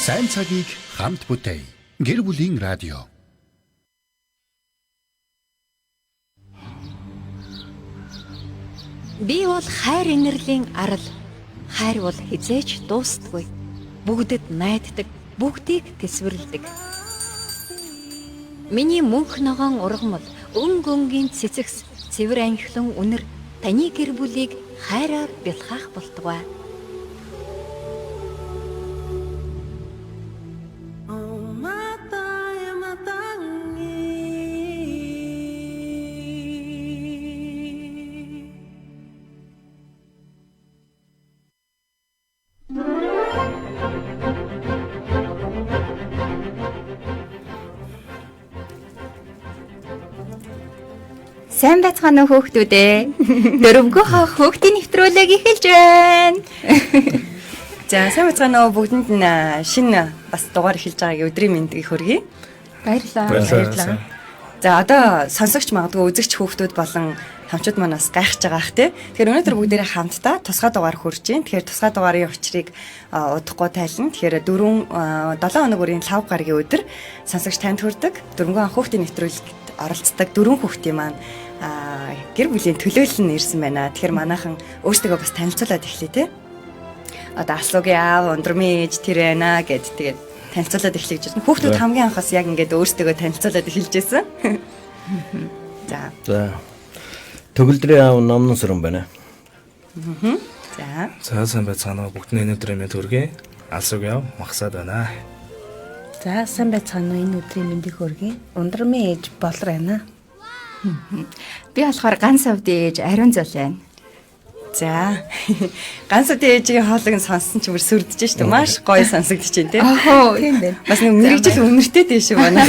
Сайн цагийг хамт бүтэе. Гэр бүлийн радио. Би бол хайр инэрлийн арал. Хайр бол хизээч дуустдаггүй. Бүгдэд найддаг, бүгдийг тэсвэрлэдэг. Миний мөнх ногоон ургамал, өнгөнгийн цэцэгс, цэвэр анхлан үнэр таны гэр бүлийг хайраар бэлхаах болтугай. Сайн байцгаана уу хүүхдүүд ээ. Дөрөвгөө хаах хүүхдийн нэвтрүүлэг эхэлж байна. За сайн байцгаана уу бүгдэнд нь шинэ бас дугаар эхэлж байгааг өдрийн мэндийг хүргэе. Баярлалаа. За одоо сонсогч магадгүй үзэгч хүүхдүүд болон хамчууд манаас гайхаж байгаа ах тий. Тэгэхээр өнөөдөр бүгдээрээ хамтдаа тусгай дугаар хүрж байна. Тэгэхээр тусгай дугаарын учрыг удахгүй тайлна. Тэгэхээр 7 хоног үрийн лав гарагийн өдөр сонсогч танд хүрдэг. Дөрөнгөө хүүхдийн нэвтрүүлэгт оролцдог 4 хүүхдийн маань гэр бүлийн төлөөлөл нь ирсэн байна. Тэгэхээр манайхан өөрсдөө бас танилцуулаад эхлэе тий. Одоо асуугийн аав, ундрмын ээж тэр байна гэд тэгээд танилцуулаад эхлэе гэж байна. Хүүхдүүд хамгийн анхаас яг ингээд өөрсдөө танилцуулаад эхэлж байсан. За. Төгөлдрийн аав номнон сүрэн байна. За. Сайн байцгаана уу бүгдний өнөөдрийн мэнд хүргэе. Алсуугийн аав Махсад байна. За сайн байцгаана уу энэ өдрийн мэндийг хүргэе. Ундрмын ээж Болор байна. Би болохоор ганц авдын ээж Ариун зол байна. За. Ганц үдийн ээжийн хоолыг сонссон ч бүр сүрдэж штэ маш гоё сонсогдож байна тий. Тийм байна. Бас нэг мэрэгжил үнэртэй дэш байна.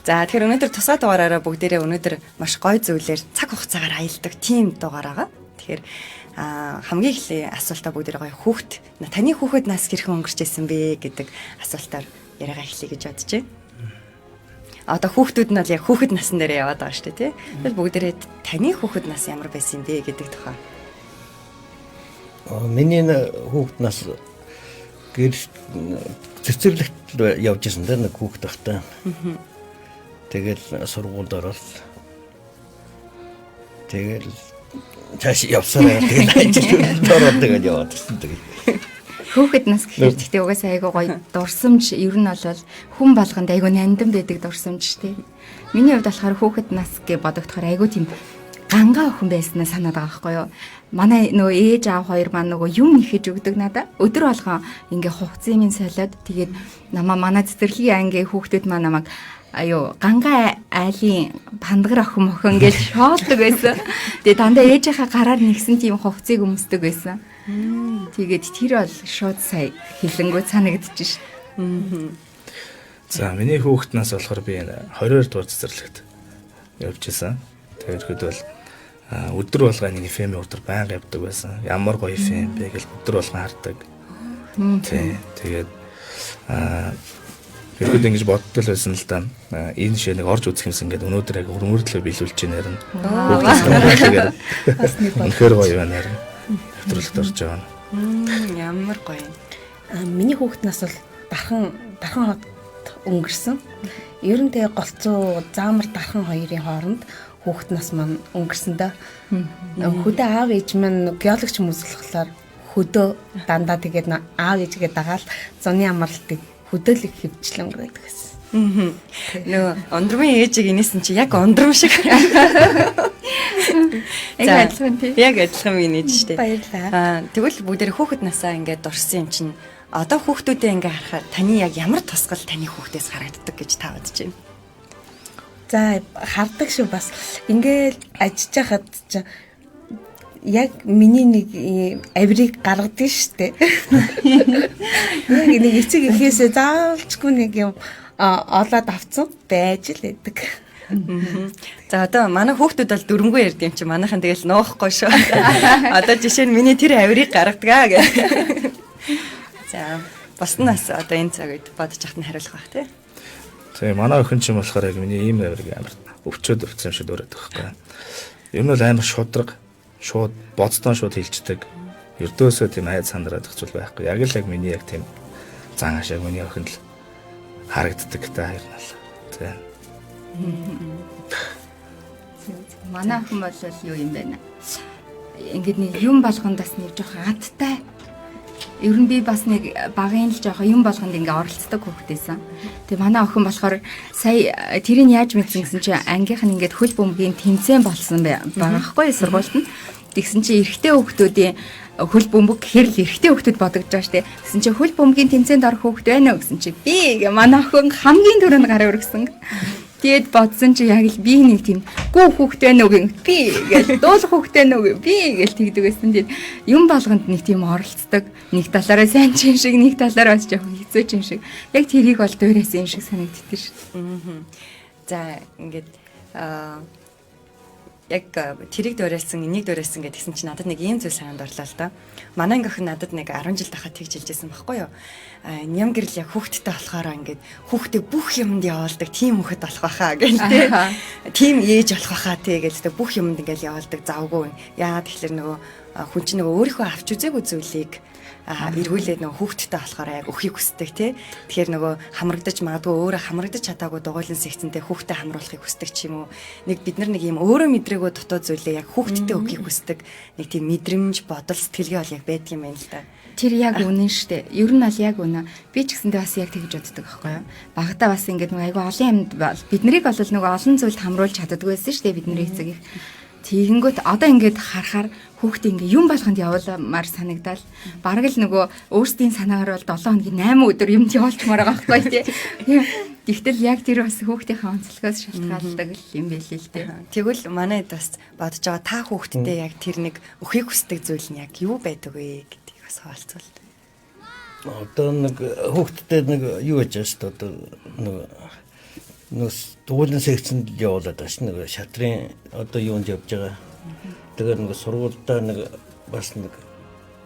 За тэгэхээр өнөөдөр тусгай дугаараараа бүгдээрээ өнөөдөр маш гоё зүйлээр цаг хугацаагаар аялдаг тийм дугаар байгаа. Тэгэхээр хамгийн ихний асуултаа бүгдээрээ гоё хүүхд таны хүүхэд нас хэрхэн өнгөрч ирсэн бэ гэдэг асуултаар яриагаа эхлэе гэж бодож байна. Одоо хүүхдүүд нь бол яг хүүхэд насн дээр яваад байгаа шүү дээ тий. Тэгэл бүгдээрээ таны хүүхэд нас ямар байсан бэ гэдэг тухай. Миний хүүхэд нас гэр цэцэрлэгт явж исэн дээр нэг хүүхэд тахтай. Тэгэл сургуульд ороод тэгэл цааш явсараа тэгэл ажилд ороод тэгэл яваад ирсэн тэгэл. Хүүхэд нас гэхээр гэхдээ угаасаа айгуу гоё дурсамж ер нь бол хүн болгонд айгуу нандин байдаг дурсамж тий. Миний хувьд болохоор хүүхэд нас гэж бодогдохоор айгуу тийм гангаа охин байснаа санаад байгаа байхгүй юу. Манай нөгөө ээж аав хоёр маань нөгөө юм нэхэж өгдөг надаа. Өдөр болгон ингээ хувцсыг минь солиод тэгээд манай цэцэрлэгийн ангийн хүүхдүүд маань намайг гангаа айлын пандгар охин мохин гэж шоолдог байсан. Тэгээд дандаа ээжийнхаа гараар нэгсэн тийм хувцсыг өмсдөг байсан. Тэгээд тэр бол шууд сая хилэнгөө санагдчих ш. За миний хүүхэд нас болохоор би 22 дугаар цэцэрлэгт явж исэн. Тэгээд ихэд бол өдөр болгоо нэг FM өдөр байнга явдаг байсан. Ямар гоё FM бэ гэж өдөр болгон хардаг. Тэгээд ихэд ингэж боддог л байсан л да. Энэ шээ нэг орж үзэх юмсан гэдэг өнөөдөр яг өрмөрлөө биелүүлж байна нэрэн. Үнэхээр гоё байна нэрэн. Нэвтрүүлэгт орж байгаа. Ямар гоё. Миний хүүхэд нас бол дархан хот өнгөрсөн. Ер нь тэгээ голцоо заамар дархан хоёрын хооронд хүүхэд нас маань өнгөрсөн да. Хөдөө аав ээж маань геологч хүмүүс болохоор хөдөө дандаа тэгээд аав ээжгээ дагаал зуны амралтыг хөдөөлөг хөвчлэн өнгөрөөдөг гэсэн. Нөгөө ундрмын ээжийг инээсэн чи яг ундрам шиг. Яг адилхан тий. Яг адилхан миний ээж штэ. Баярлалаа. Тэгвэл бүгдээ хүүхэд насаа ингээд дурсан юм чинь одоо хүүхдүүдээ ингээ харахаар таны яг ямар тусгал таны хүүхдээс харагддаг гэж та бодож байна? За хардаг шүү бас. Ингээл ажиж хахад ч яг миний нэг авирыг гаргадаг штэ. Яг нэг эцэг ихээсээ заавалчгүй нэг юм олоод авцсан байж л байдаг. За одоо манай хүүхдүүд бол дөрөнгөө ярьд юм чи манайхан тэгэл нуухгүй шүү. Одоо жишээ нь миний тэр авирыг гаргадаг гэх. За бас нас одоо энэ цаг үед бодож ахт нь хариулах бах тий. Тэгээ манай охин ч юм болохоор яг миний ийм авирыг амар өвчөөд өвцөн шиг дөрөд байхгүй. Ер нь бол амар шудраг, шууд боцтон шууд хилчдэг. Ердөөсөө тийм хайд сандраад зохицуул байхгүй. Яг л яг миний яг тийм зан ашааг миний охин л харагддаг та хоёр нь. За. Манай охин бол юу юм бэ нэ? Ингээд нэг юм болгонд бас нэг жоох гадтай. Ер нь би бас нэг багын л жоох юм болгонд ингээ оролцдог хүүхдээсэн. Тэгээ манай охин болохоор сая тэрийг яаж мэдсэн гэсэн чинь ангийнх нь ингээд хөл бөмбөгийн тэмцээн болсон байгаа хгүй сургуульд нь. Тэгсэн чинь эрэгтэй хүүхдүүдийн хөл бөмбөг гэхэр л эрэгтэй хүүхдүүд бодогдож байгаа штэ. Тэгсэн чинь хөл бөмбөгийн тэмцээнд орох хүүхд байна уу гэсэн чинь би манай охин хамгийн түрүүнд гараа өргөсөн. Тэгээд бодсон чи яг л би нэг тийм гүү хүүхдээ нүг би гэж дуул хүүхдээ нүг би гэж тэгдэг байсан. Тэгээд юм болгонд нэг тийм оролцдог. Нэг талаараа сайн чин шиг, нэг талаараа бас жоохон хэцүү чин шиг. Яг тэрийг бол дуурайсан юм шиг санагддээ шүү. За ингээд яг тэрийг дуурайсан, энийг дуурайсан гэдгсэн чинь надад нэг ийм зүйл санаанд орлоо л да. Манай охин надад нэг 10 жил тахад тэгж хэлжсэн байхгүй юу? Ням гэрэл яг хүүхдтэй болохоор ингээд хүүхдээ бүх юмд явуулдаг тийм хүүхэд болох байхаа гэл тээ. Тийм ээж болох байхаа тээ гэж тээ бүх юмд ингээд явуулдаг завгүй. Яагаад тэгэхээр нөгөө хүн чинь нөгөө өөрийнхөө авч үзээгүй зүйлийг эргүүлээд нөгөө хүүхдтэй болохоор яг өхийг хүсдэг тий. Тэгэхээр нөгөө хамрагдаж магадгүй өөрөө хамрагдаж чадаагүй дугуйлан сэгцэнтэй хүүхдэд хамруулахыг хүсдэг ч юм уу. Нэг бид нар нэг юм өөрөө мэдрээгүй дутуу зүйлээ яг хүүхдтэй өхийг хүсдэг нэг тийм мэдрэмж бодол сэтгэлгээ бол яг байдаг юм байна л да. Тэр яг үнэн штэ. Ер нь бол яг үнэ. Би ч гэсэндээ бас яг тэгж боддог байхгүй юу? Багтаа бас ингээд нөгөө айгүй олон юмд бид нарыг бол нөгөө олон зүйлд хамруулж чаддаггүй байсан штэ бидний эцэг их. Тэгэнгүүт одоо ингээд харахаар хүүхдээ ингээ юм болгонд явуулмаар санагдал. Бараг л нөгөө өөрсдийн санаагаар бол 7 хоногийн 8 өдөр юмд явуулчмаар байгаа байхгүй тий. Тэгтэл яг тэр бас хүүхдийнхээ онцлогоос шалтгаалдаг юм байлээ л тий. Тэгвэл манайд бас бодож байгаа та хүүхдтэй яг тэр нэг өхийг хүсдэг зүйл нь яг юу байдаг вэ гэдгийг бас хаалцвал. Одоо нэг хүүхдтэй нэг юу яаж шүү дээ одоо нэг дугуйлан секцэнд явуулаад бас нэг шатрын одоо юунд явж байгаа. Тэгээд нэг сургуультай нэг бас нэг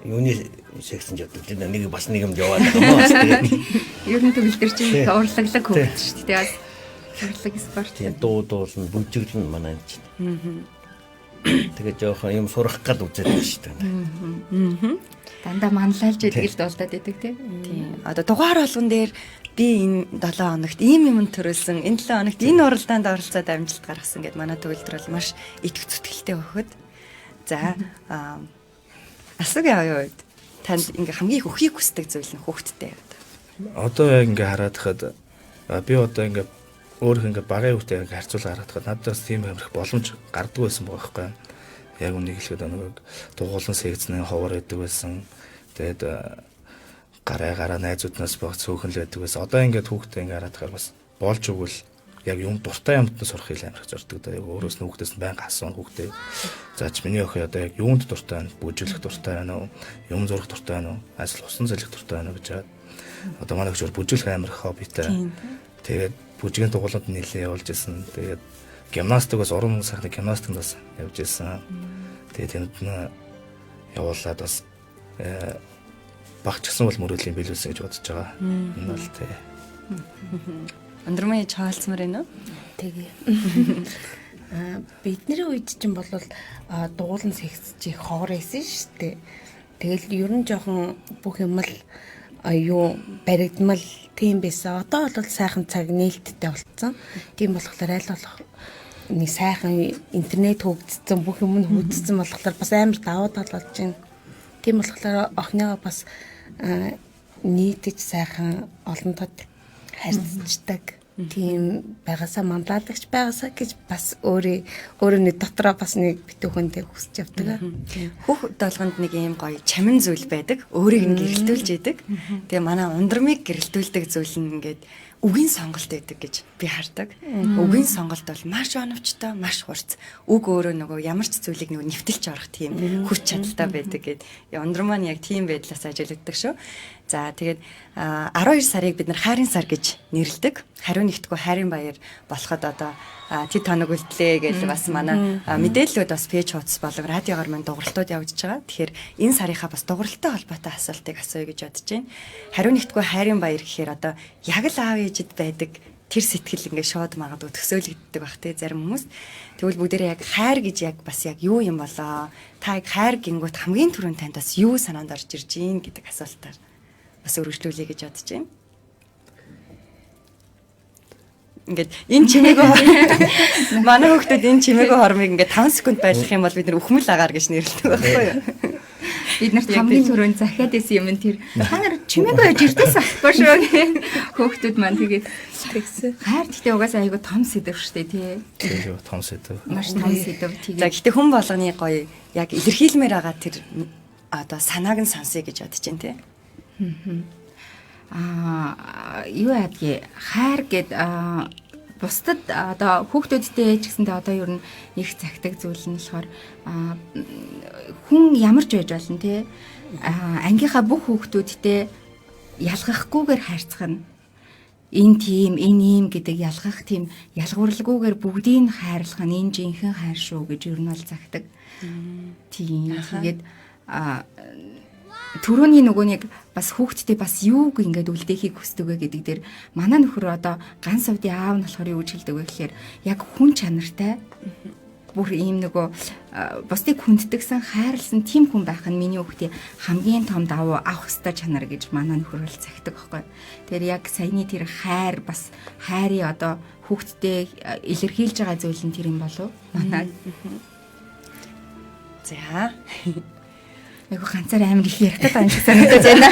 юуны секцэнд явдаг. Нэг бас нэг юм яваад байгаа юм. Ер нь төгөлдөр чинь урлаглаг хөвгд шүү дээ. Урлаг спорт. Дуулна, бүжиглэн манай энэ чинь. Тэгээд жоохон юм сурах гал үзээд байна шүү дээ. Дандаа манлайлж идэг л дуулдаад идэг тий. Тийм. Одоо дугаар болгон дээр би энэ 7 хоногт ийм юм төрүүлсэн, энэ 7 хоногт энэ уралдаанд оролцоод амжилт гаргасан гэд манай төгөлдөр бол маш идэх зүтгэлтэй өгөхөд. За асуугийн үед танд ингээ хамгийн өхийг хүсдэг зүйл нь хүүхдтэй яваад. Одоо яг ингээ хараад хахад би одоо ингээ өөрөө ингээ багын хүүхдээ ингээ харьцуулаад хараад хахад надаас тийм амирх боломж гарддаг байсан байгаа байхгүй. Яг үнийг хэлэхэд нэг дугуулсан секцний ховор байдаг байсан. Тэгээд гараа найзууднаас баг цөөхөн л байдаг байсан. Одоо ингээд хүүхдээ ингээ хараад хахаар бас болж өгвөл яг юм дуртай юмд нь сурах хэл амирх зорддог да. Яг өөрөөс нь хүүхдээс нь байнга асуун хүүхдээ. Заач миний охин одоо яг юунд дуртай байна? Бүжиглэх дуртай байна уу? Юм зурах дуртай байна уу? Ажил усан залих дуртай байна уу гэж хаад. Одоо манай хөгжөр бүжиглэх амирх хоббитай. Тэгээд бүжгийн дугууланд нэлээд явуулж ирсэн. Тэгээд гимнастик бас уран сайхны гимнастикт бас явж ирсэн. Тэгээд тэнд нь явуулаад бас багчсан бол мөрөдлийн биелүүлсэн гэж бодож байгаа. Энэ бол тий. Өндөрмөө чаалцмаар байна уу? Тэгээ. Бидний үед чинь бол дугуулан секцчийг ховор байсан шүү дээ. Тэгэл ер нь жоохон бүх юм л юу баригдмал тийм байсан. Одоо бол сайхан цаг нээлттэй болцсон. Тийм болохоор аль болох нэг сайхан интернет хөгжсөн бүх юм нь хөгжсөн болохоор бас амар давуу тал болж байна. Тийм болохоор охиныгоо бас нийтж сайхан олонтод харьцдаг тийм байгаасаа манлайлагч байгаасаа гэж бас өөрөө нэг дотроо бас нэг битүүхэндээ хүсэж явдаг. Хүүхд долгонд нэг ийм гоё чамин зүйл байдаг. Өөрийг нь гэрэлтүүлж яадаг. Тэгээ манай ундрмыг гэрэлтүүлдэг зүйл нь ингээд үгийн сонголт байдаг гэж би хардаг. Үгийн сонголт бол маш оновчтой, маш хурц. Үг өөрөө нөгөө ямар ч зүйлийг нөгөө нэвтэлж орох тийм хүч чадалтай байдаг гэд. Ундрмаа нь яг тийм байдлаас ажилладаг шүү. За тэгээд 12 сарыг бид нар хайрын сар гэж нэрлэдэг. Хариу нэгтгүй хайрын баяр болоход одоо тэд тоног үлдлээ гэж бас манай мэдээллүүд бас пэйж хуудас болон радиогоор мань дууралтууд явагдаж байгаа. Тэгэхээр энэ сарынхаа бас дууралтай холбоотой асуултыг асууя гэж бодож байна. Хариу нэгтгүй хайрын баяр гэхээр одоо яг л аав ээжид байдаг тэр сэтгэл ингээ шууд магадгүй төсөөлөгддөг бах те зарим хүмүүс. Тэгвэл бүгдээрээ яг хайр гэж яг бас яг юу юм болоо? Та яг хайр гингүүт хамгийн түрүүнд танд бас юу санаанд орж ирж гин гэдэг асуултаар бас өргөжлүүлье гэж бодож байна. Ингээд энэ чимээгөө манай хүүхдүүд энэ чимээгөө хормыг ингээд 5 секунд байлгах юм бол бид нэр үхмэл агаар гэж нэрлэдэг байхгүй юу? Бид нарт хамгийн түрүүнд захиад исэн юм тэр та нар чимээгөө яж ирдээс ахгүй шүү гэх хүүхдүүд маань тэгээд тэгсэн. Хайр гэхдээ угаасаа айгу том сэдв шүү дээ тий. Тийм том сэдв. Маш том сэдв За тэгээд гэхдээ хүн болгоны гоё яг илэрхийлмээр байгаа тэр одоо санааг нь сонсъё гэж бодож байна тий. Юу яадгийг хайр гэд бусдад одоо хүүхдүүдтэй ч гэсэндээ одоо ер нь их цагтаг зүйл нь болохоор хүн ямар ч байж болно те ангийнхаа бүх хүүхдүүдтэй ялгахгүйгээр хайрцах нь энэ тийм энэ ийм гэдэг ялгах тийм ялгуурлгүйгээр бүгдийг хайрлах нь энэ жинхэнэ хайр шүү гэж ер нь бол загтаг. Тийм тэгээд түрүүний нөгөө нэг бас хүүхдтэй бас юуг ингээд үлдээхийг хүсдэг вэ гэдэг дээр манай нөхөр одоо ганц сувдын аав нь болохоор юу гэж хэлдэг вэ гэхээр яг хүн чанартай бүр ийм нөгөө бусдыг хүнддэгсэн хайрлсан тийм хүн байх нь миний хүүхдийн хамгийн том давуу авах ёстой чанар гэж манай нөхөр бол цагтдаг байхгүй. Тэгэхээр яг саяны тэр хайр бас хайрын одоо хүүхдтэй илэрхийлж байгаа зүйл нь тэр юм болов манай. За Айгу ганцаар амар их ярих гэдэг юм шиг санагдаж байна.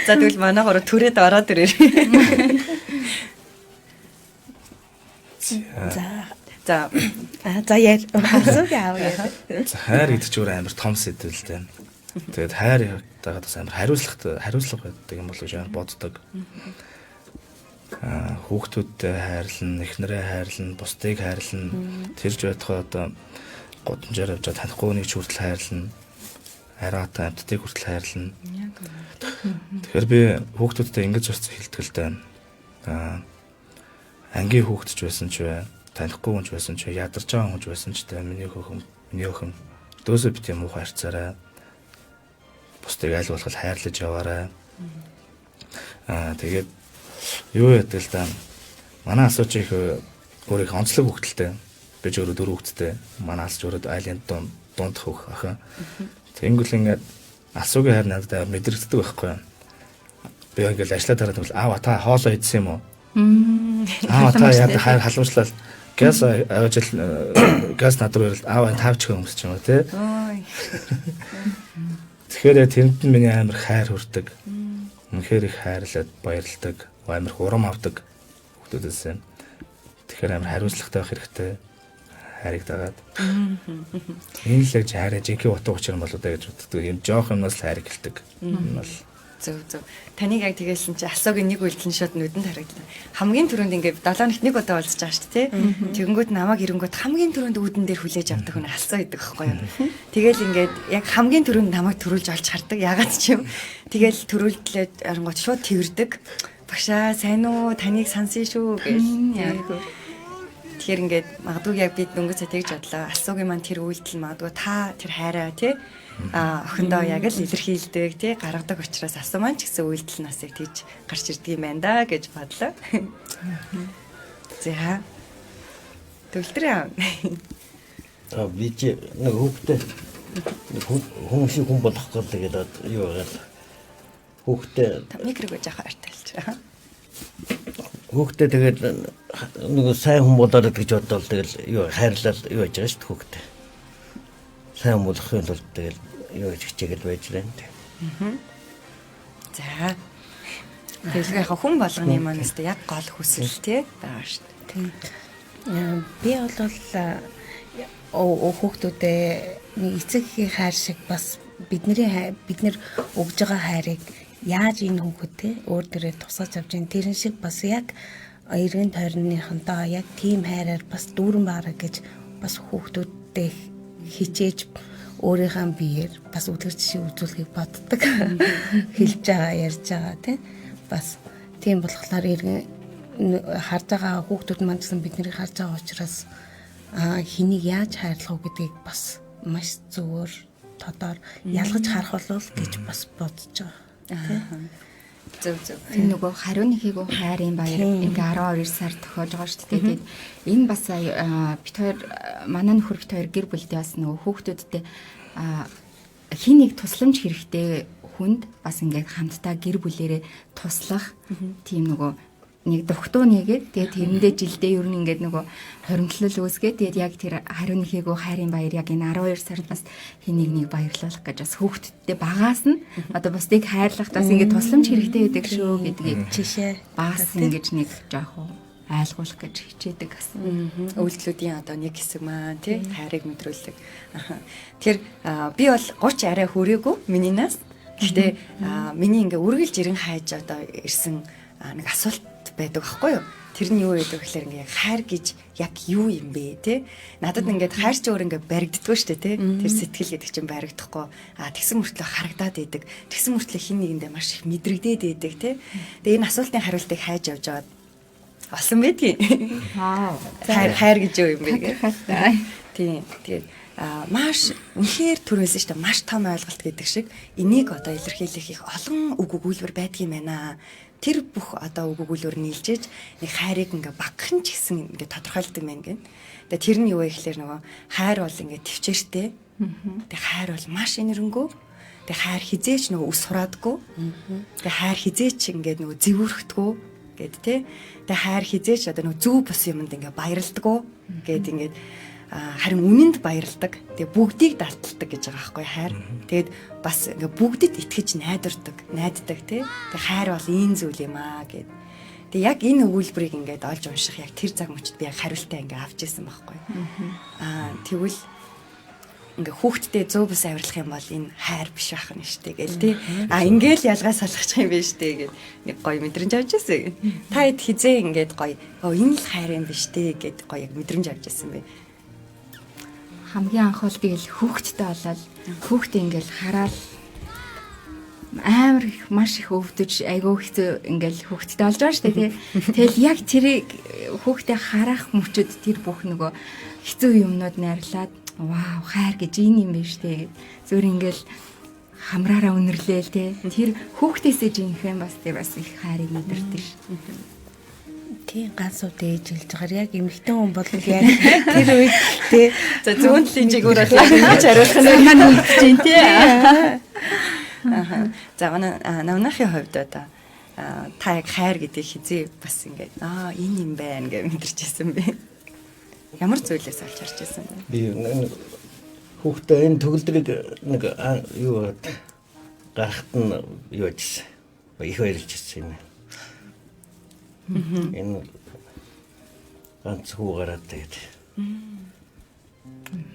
за тэгвэл манай гурав түрээд ороод ирээ. За яа асууж аав яа. За хайр гэдэг чинь амар том сэдв л дээ. Тэгээд хайр дагаад бас амар хариуцлага байдаг юм болов гэж амар боддог. Хүүхдүүдтэй хайрлан, эхнэрээ хайрлан, бусдыг хайрлан, тэрж байтугай одоо годамжаар явж танихгүй нэг ч хүртэл хайрлан, араатай амьтдыг хүртэл хайрлан. Тэгэхээр би хүүхдүүдтэй ингэж зурцсан хэлдэг л дээ. Ангийн хүүхдч байсан ч бай, танихгүй хүн ч байсан ч, ядарч байгаа хүн ч байсан ч тэ миний өхөн дөөсөө бит юм уу хайрцаарай. Бусдыг аль болох хайрлаж яваарай. Тэгээд юу яадаг л да. Манай асууж их өөрийнх онцлог хүүхдэлтэй. Би ч өөрөө 4 хүүхэдтэй. Манай асууж өөрөө айлын дунд хөх охин. Тэнгүүл ингээд асуугийн хайр надад мэдрэгддэг байхгүй юу? Би ингээд ажиллаад хараад бол аава та хоолоо идсэн юм уу? Аава та яадаг хайр халуучлал газ авчил газ надруу ирэл аава тавч хөө өмсч юм уу те? Тэгэхээр тэнд нь миний амар хайр хүрдэг. Үнэхээр их хайрлаад баярлдаг. Амар урам авдаг хүүхдүүдээс. Тэгэхээр амар хариуцлагатай байх хэрэгтэй. Хайрыг дагаад. Энэ л яг хайраа жинхэнэ утга учир нь болоо да гэж боддог. Юм жоох юмнаас л хайр гэлдэг. Энэ бол зөв. Таныг яг тэгээсэн чи асуугийн нэг үйлдэл нь шууд нүдэнд харагдлаа. Хамгийн түрүүнд ингээд 7 хоногт нэг удаа уулзаж байгаа шүү дээ, тий? Тэгэнгүүт намайг ирэнгүүт хамгийн түрүүнд үүдэн дээр хүлээж авдаг хүн алсаа идэг байхгүй юу? Тэгэл ингээд яг хамгийн түрүүнд намайг төрүүлж олж хардаг. Ягаад ч юм. Тэгэл төрүүлдлээ оронгууд шууд тэрдэг. Багшаа сайн уу? Таныг сансна шүү гэж. Тэгэхээр ингээд магадгүй яг бид дөнгөж тэгж бодлоо. Алсуугийн маань тэр үйлдэл магадгүй та тэр хайраа тий охиндоо яг л илэрхийлдэг тий гаргадаг учраас асуу маань ч гэсэн үйлдэл насыг тийж гарч ирдэг юм байна да гэж бодлоо. За. Төвлөрөө. Би ч нэг хүүхдээ хүн шиг хүн болох гэдэг юу байгаа л. Хүүхдээ микрог жаахан артайлж байгаа. Хүүхдээ тэгээд нэг сайн хүн болоод гэж бодвол тэгэл юу хайрлал юу яаж байгаа шүү дээ хүүхдээ. Сайн болохын тулд тэгэл юу гэж хичээгээл байж байна. За. Тэгэхээр яг хүн болгоны манаас яг гол хүсэл тий байгаа шүү дээ. Би бол хүүхдүүдээ нэг эцэгхийн хайр шиг бас бид нар өгж байгаа хайрыг яаж энэ хүүхэдтэй өөр дөрөө тусгаж авч ийн тэрэн шиг бас яг эргэн тойрныхонтоо яг тийм хайраар бас дүүрэн баараа гэж бас хүүхдүүдтэй хичээж өөрийнхөө биеэр бас үлгэр жишээ үзүүлэхийг боддог. Хэлж байгаа, ярьж байгаа тийм бас тийм болохоор эргэн харж байгаа хүүхдүүд маань гэсэн биднийг харж байгаа учраас хэнийг яаж хайрлах вэ гэдгийг бас маш зөвөр тодор ялгаж харах болов гэж бас бодож байгаа. Зөв. Энэ нөгөө хариу нэхийг хайрын баяр ингээ 12 сар тохиож байгаа шүү дээ. Тэгээд энэ бас бит хоёр манай нөхөр бит хоёр гэр бүлдээ бас нөгөө хүүхдүүдтэй хин нэг тусламж хэрэгтэй хүнд бас ингээд хамтдаа гэр бүлэрээ туслах тийм нөгөө нэг дугтуу нэгээд тэгээд тэрэндээ жилдээ ер нь ингээд нөгөө хоримтлол үүсгээд тэгээд яг тэр хариу нэхийгөө хайрын баяр яг энэ 12 сард бас хин нэг баярлуулах гэж бас хүүхдүүдтэй багаас нь одоо бусдыг хайрлах бас ингээд тусламж хэрэгтэй байдаг шүү гэдгийг жишээ бас ингэж нэг жоохон айлгуулах гэж хичээдэг бас. Үйлдэлүүдийн одоо нэг хэсэг маань тий хайрыг мэдрүүлдэг. Тэгэхээр би бол 30 арай хүрээгүй миний нас. Гэхдээ миний ингээ үргэлж ирэн хайж одоо ирсэн нэг асуулт байдаг байхгүй юу? Тэр нь юу байдаг гэхээр ингээ хайр гэж яг юу юм бэ те? Надад ингээд хайр ч өөр ингээ баригддаггүй шүү дээ те. Тэр сэтгэл гэдэг чинь баригдахгүй. Тэгсэн мөртлөө харагдаад идэг. Тэгсэн мөртлөө хин нэгэндээ маш их мэдрэгдээд идэг те. Тэгээ энэ асуултын хариултыг хайж явж байгаад болсон байдгийг. Хайр гэж юу юм бэ гэх. Тийм. Тэгээд маш үнэхээр төрөөсөн шүү дээ. Маш том ойлголт гэдэг шиг энийг одоо илэрхийлэх их олон үг өгүүлбэр байдгийм байна. Тэр бүх одоо үг өгүүлбэр нийлжээж нэг хайрыг ингээ багхан ч гэсэн ингээ тодорхойлдог юм гэн. Тэгээ тэр нь юу вэ гэхээр нөгөө хайр бол ингээ төвчээртэй. Тэгээ хайр бол маш энэрнгүү. Тэгээ хайр хизээч нөгөө ус сураадгүй. Тэгээ хайр хизээч ингээ нөгөө зэвүүрхдэггүй гэд тэ. Тэгээ хайр хизээч одоо нөгөө зөв бус юмд ингээ баярлдаггүй гэд ингээ харин үнэнд баярладаг. Тэгээ бүгдийг дарталдаг гэж байгаа байхгүй хайр. Тэгээд бас ингээ бүгдэд итгэж найддаг тий. Тэгээ хайр бол ийм зүйл юм аа гэд. Тэгээ яг энэ өгүүлбэрийг ингээд олж унших яг тэр цаг мөчид би яг хариултаа ингээ авч ирсэн байхгүй. Тэгвэл ингээ хүүхдтэй 100% авирлах юм бол энэ хайр биш байх нь штэ гэл тий. Ингээл ялгаа салгачих юм биш штэ гэд нэг гоё мэдрэмж авч ирсэн. Та хэд хизээ ингээд гоё энэ л хайр юм биш тий гэд гоё яг мэдрэмж авч ирсэн бэ. Хамгийн анх бол тэгэл хүүхдтэй болоод хүүхдээ ингээл хараад амар их маш их өвдөж айгүй хэцүү ингээл хүүхдтэй болж байгаа шүү дээ тий. Тэгэл яг тэрийг хүүхдээ харах мөчөд тэр бүх нөгөө хэцүү юмнууд найрлаад вау хайр гэж энэ юм байна шүү дээ. Зөвөр ингээл хамраараа үнэрлээл тий. Тэр хүүхдээсээ жинхэнэ бас тэр бас их хайрыг мэдэрдэг шүү. Тийм ганц уу дээж хэлж байгаа. Яг эмэгтэй хүн бол яг тэр үед тий. За зүүн талын жигүүр бол ингэж хариулах нь маань үлдэж байна тий. За намнахын хувьд одоо та яг хайр гэдэг хизээ бас ингээд энэ юм байна гэж мэдэрчээсэн бэ. Ямар зүйлээс олж харж байсан бэ? Би хүүхдээ энэ төгөлдрийг нэг юу гарахт нь юу гэсэн. Их баярлжсэн юм. Энэ ганц хүү гараад тэгээд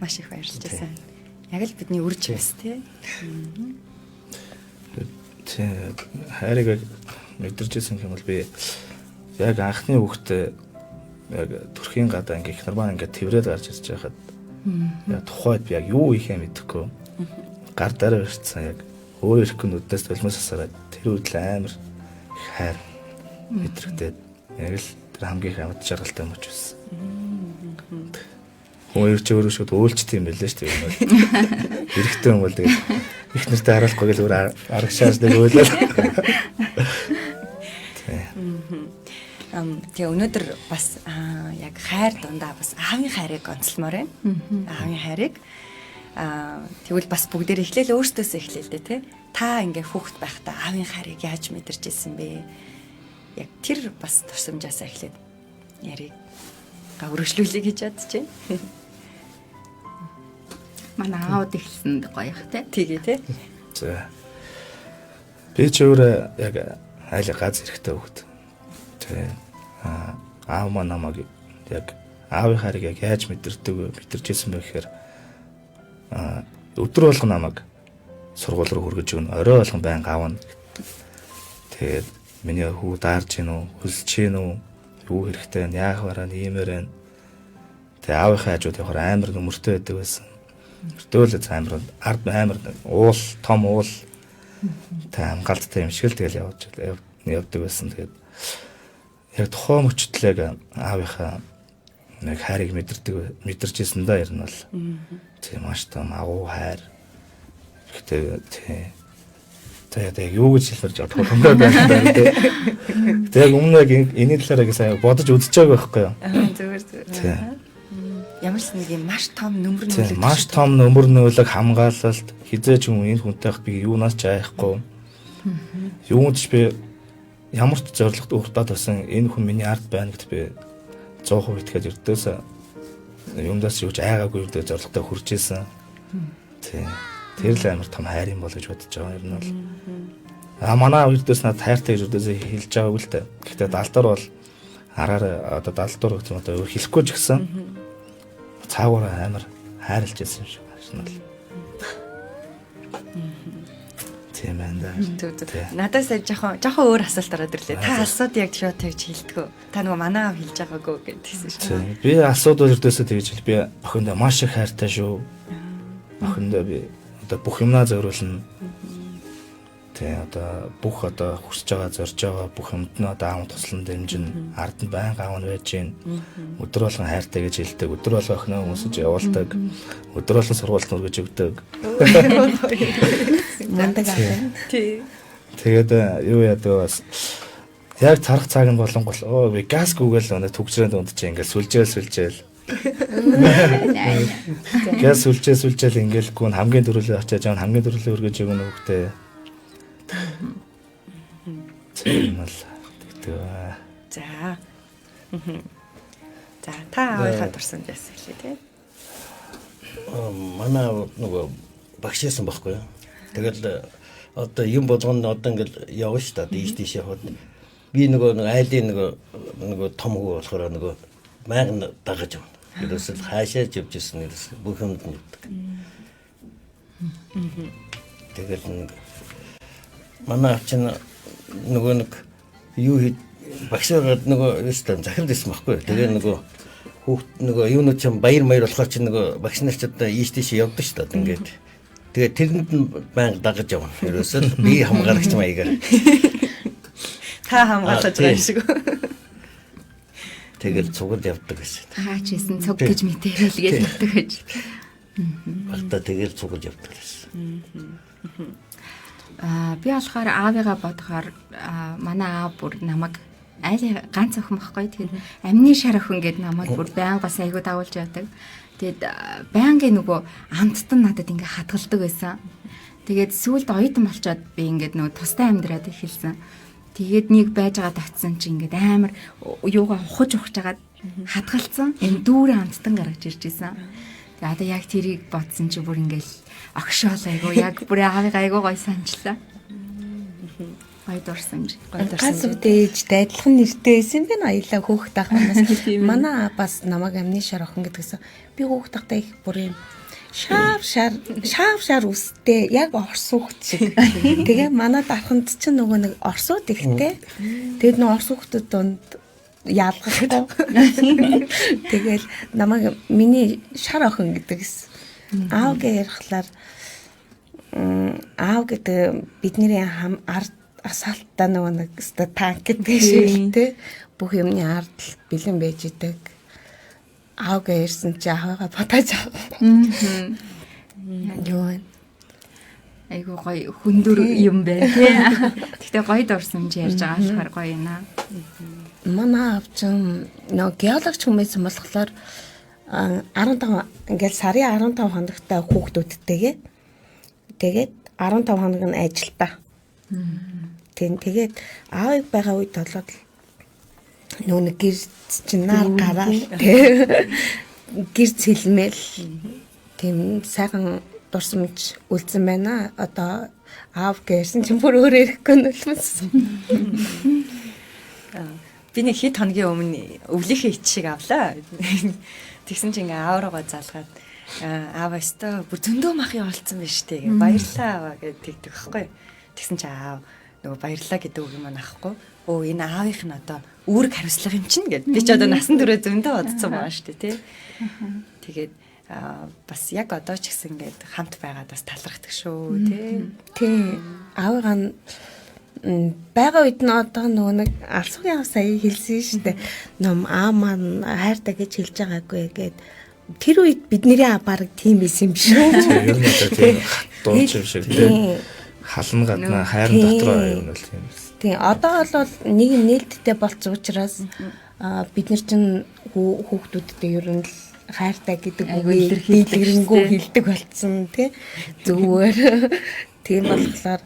маш их баярлжсэн. Яг л бидний үрж байс тий. Хайрыг мэдэрчсэн юм бол би яг анхны хүүхдээ яг төрхийн гадаа ингээ их нормал ингээ тэврээд гарч ирж байхад яг тухайд би яг юу ихээ мэдэхгүй гар дараа ирсэн яг өөр ирэхгүй нүднээс толмоос асараад тэр үйл амар их хайр мэдрэгдээд яг л тэр хамгийн хамт жаргалтай мөч байсан. Өөр ч өөрөө шууд өөлчт юм байлээ шүү дээ. Хэрэгтэй юм бол тэгээд их нэртэй харуулахгүй гэж өөр аргашааж нэг өөлөө. Тэгээ өнөөдөр бас яг хайр дундаа бас аавын хайрыг онцлмоор байна. Аавын хайрыг тэгвэл бас бүгдээр эхлээл өөртөөсөө эхлээл дээ тий. Та ингээ хүүхэд байхдаа аавын хайрыг яаж мэдэрч ирсэн бэ? Яг тэр бас турсамжаасаа эхлээд яриг өргөжлүүлээ гэж бодож байна. Манай аауд ихсэн гоё их тий. Тий. За. Би ч өөрөө яг айл газ эрэхтэй хүүхэд. Тэгээ аав маань намайг яг аавын хайрыг яг яаж мэдэрчээсэн бэ гэхээр өдөр болгон намайг сургууль руу хүргэж өгнө. Орой болгон байнга аавна. Тэгээд миний хүү даарж гин үү, хүсэж гин үү, юу хэрэгтэй вэ, яах вараа, иймэр байна. Тэгээ аавынхаа хажууд явахаар амар нөмөртэй байдаг байсан. Мөртөөлөц амар уул, том уул та хамгаалттай юм шиг л тэгэл явдаг байсан. Тэгээд яг тухайн мөчтлэг аавынхаа нэг хайрыг мэдэрчээсэн да ер нь бол тийм маш том агуу хайр. Гэхдээ тэгээд юу гэж хэлмэрж чадах юм байна тий. Тэгээд өмнө энэ талаараа гэсэн бодож үзэж байгаа байхгүй юу? Зүгээр. Ямар ч нэг юм маш том нөмөр нүүлэг. Маш том нөмөр нүүлэг хамгаалалт хизээч юм энэ хүнтэй би юунаас ч айхгүй. Юунд ч би ямар ч зоригтой уртаад байсан энэ хүн миний ард байна гэдэгт би 100% итгэж өрдөөс юмдаас юуж айгаагүй өрдөө зоригтой хүрч исэн. Тий. Тэр л амар том хайр юм бол гэж бодож байгаа юм бол. Манай өрдөөс надад хайртай гэж өрдөөсөө хэлж байгааг л дээ. Гэхдээ далдуур бол араараа одоо далдуур гэж одоо хэлэхгүй ч гэсэн цаагаараа амар хайрлаж байсан юм шиг байна л. Тийм байна. Надаас жоохон өөр асуулт ороод ирлээ. Та асууд яг шууд тэгж хэлдэггүй. Та нөгөө манай аав хэлж байгаагүй гэдгийгсэн шүү. Би асуудал өрдөөсөө тэгж хэл би охиндоо маш их хайртай шүү. Охиндоо би одоо бүх юмнаа зориулна. Тэгээ одоо бүх одоо хүсэж байгаа зорж байгаа бүх юмд нь одоо аав туслан дэмжин ард нь байн аав нь байж гин өдөр болгон хайртай гэж хэлдэг өдөр болгон охиноо өмсөж явуулдаг өдөр болгон сургуульд нүргэж өгдөг Мундаг аа. Тий. Тэгээд юу яадаг бас яг царах цаг нь болонгол би газ гүгээл өнө төгсрөөнд унтчих ингээл сүлжээл газ сүлжээл ингээл гүн хамгийн дөрүлээ очиж байгаа хамгийн дөрүлээ өргөж өгнө хөхтэй. За. За та аавынхаа дурсамж яасан хэлээ тий. Манай нөгөө багшээсэн байхгүй юу. Тэгэл одоо юм болгоно одоо ингээл явна шүү дээ. Ийш яваад. Би нөгөө айлын нөгөө том хүү болохоор нөгөө майган дагаж явна. Ерөөсөө хаашаа живжсэн ерөөсөө бүх юмд нь явдаг. Тэгэл манай авч нөгөө нэг юу багшаа нөгөө өстөн захирал дэсэн байхгүй. Тэгээ нөгөө хүүхд нөгөө юунууд ч баяр болохоор чи нөгөө багш нар ч одоо ийш тийш явдаг шүү дээ ингээд. Тэгээ тэрэнд нь байнга дагаж явна. Ерөөсөө би хамгаалагч маягаар. Та хамгаалж байгаа шиг. Тэгэл цугад явдаг гэсэн. Хаач хийсэн цуг гэж мэдэрэл гэж боддог гэж. Багтаа тэгэл цугад явдаг гэсэн. Би болохоор аавыгаа бодохоор манай аав бүр намайг айл ганц охин байхгүй. Тэгээд амны шар охин гэд намайг бүр байнга бас айгуу дагуулж яадаг. Тэгээд байнгын нөгөө амттан надад ингээ хатгалдаг байсан. Тэгээд сүүлд оюутан болчоод би ингээд нөгөө тустай амьдраад эхэлсэн. Тэгээд нэг байж байгаа тавцсан чи ингээд амар юугаа ухаж жагаад хатгалцсан. Энэ дүүрэн амттан гаргаж ирж исэн. Тэгээд одоо яг тэрийг бодсон чи бүр ингээл огшоол айгуу яг бүр аавыгаа айгуу гой санджлаа. Гой дурсамж. Газ үдээжтэй адилхан нэртэй байсан бэ аялаа хөөхт ахнаас. Манай бас намайг амны шар охин гэдгсэн. Би хөөхт ахтай их бүр юм шав шар үстэй яг орс хүүхд шиг. Тэгээ манай дарханд чинь нөгөө нэг орсууд ихтэй. Тэгээд нөгөө орс хүүхдүүд донд яалгахгүй. Тэгэл намайг миний шар охин гэдэгс. Аав гэж ярихлаар аав гэдэг бидний ард асаалтаа нөгөө нэг танк гэдэг шиг те бүх юмны ард бэлэн байж идэг. Аав гэж ярьсан чи аавгаа бодож авах. Юу айгуу гоё хүндөр юм байна тий. Гэтэ гоё дурсамж ярьж байгаа болохоор гоё наа. Манай аав чинь нөгөө геологч хүмүүс болохоор 15 ингээл сарын 15 хоногтой хүүхдүүдтэйгээ тэгээд 15 хоног нь ажилтаа. Тэгээд аав байгаа үед болоод нөгөө гэр чинь нар гараал гэр цэлмэл тийм сайхан дурсамж үлдсэн байна. Одоо аав гэсэн чинь бүр өөр ирэхгүй нөлмөс. Би нэг хэд хоногийн өмнө өвлийнхээ ич шиг авлаа. Тэгсэн чинь ингээ аавраа залгаад аав өстө бүр зөндөө махын олцсон байж тээ. Баярлалаа аваа гэдэг байхгүй. Тэгсэн чинь аав нөгөө баярлалаа гэдэг үг юм аахгүй. Оо энэ аавынх нь одоо үүрэг хариуцлага юм чинь гэд. Би ч одоо насан туршид зөндөө бодсон байгаа шүү дээ тий. Тэгээд бас яг одоо ч гэсэн ингээд хамт байгаад бас талархдаг шүү тий. Тий. Аавгаа нь байгаа үед нь одоо нөгөө нэг алсуугийн аав сая хэлсэн шүү дээ. Ном аа маань хайртай гэж хэлж байгаагүй гэд. Тэр үед бидний баг тийм байсан юм шүү. Ер нь одоо тийм дууч юм шиг тийм хална гадна хайрын дотроо юм бол тийм. Тийм одоо бол нэг нээлттэй болцсон учраас бид нар чинь хүүхдүүдтэй ер нь хайртай гэдэг үгийг дэлгэрэнгүй хэлдэг болцсон тий. Зүгээр тийм болохоор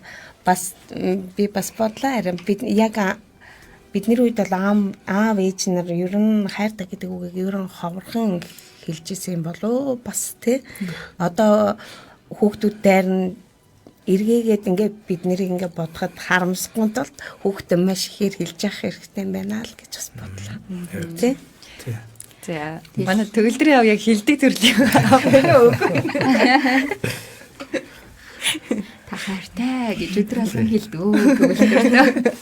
бас би бас бодлоо харин бид яг бидний үед бол аав ээж нар ер нь хайртай гэдэг үгийг ер нь ховорхон хэлж ирсэн юм болоо бас тий. Одоо хүүхдүүд дайрн эргээгээд ингээд бид нэрийг ингээд бодоход харамсахгүй тулд хүүхдээ маш ихээр хэлж явах хэрэгтэй юм байна л гэж бас бодлоо. Тий. За манай төгөлдрийн аав яг хилдэг төрлийн аав үгүй. Та хайртай гэж өдөр болгон хэлдэг төгөлдөр.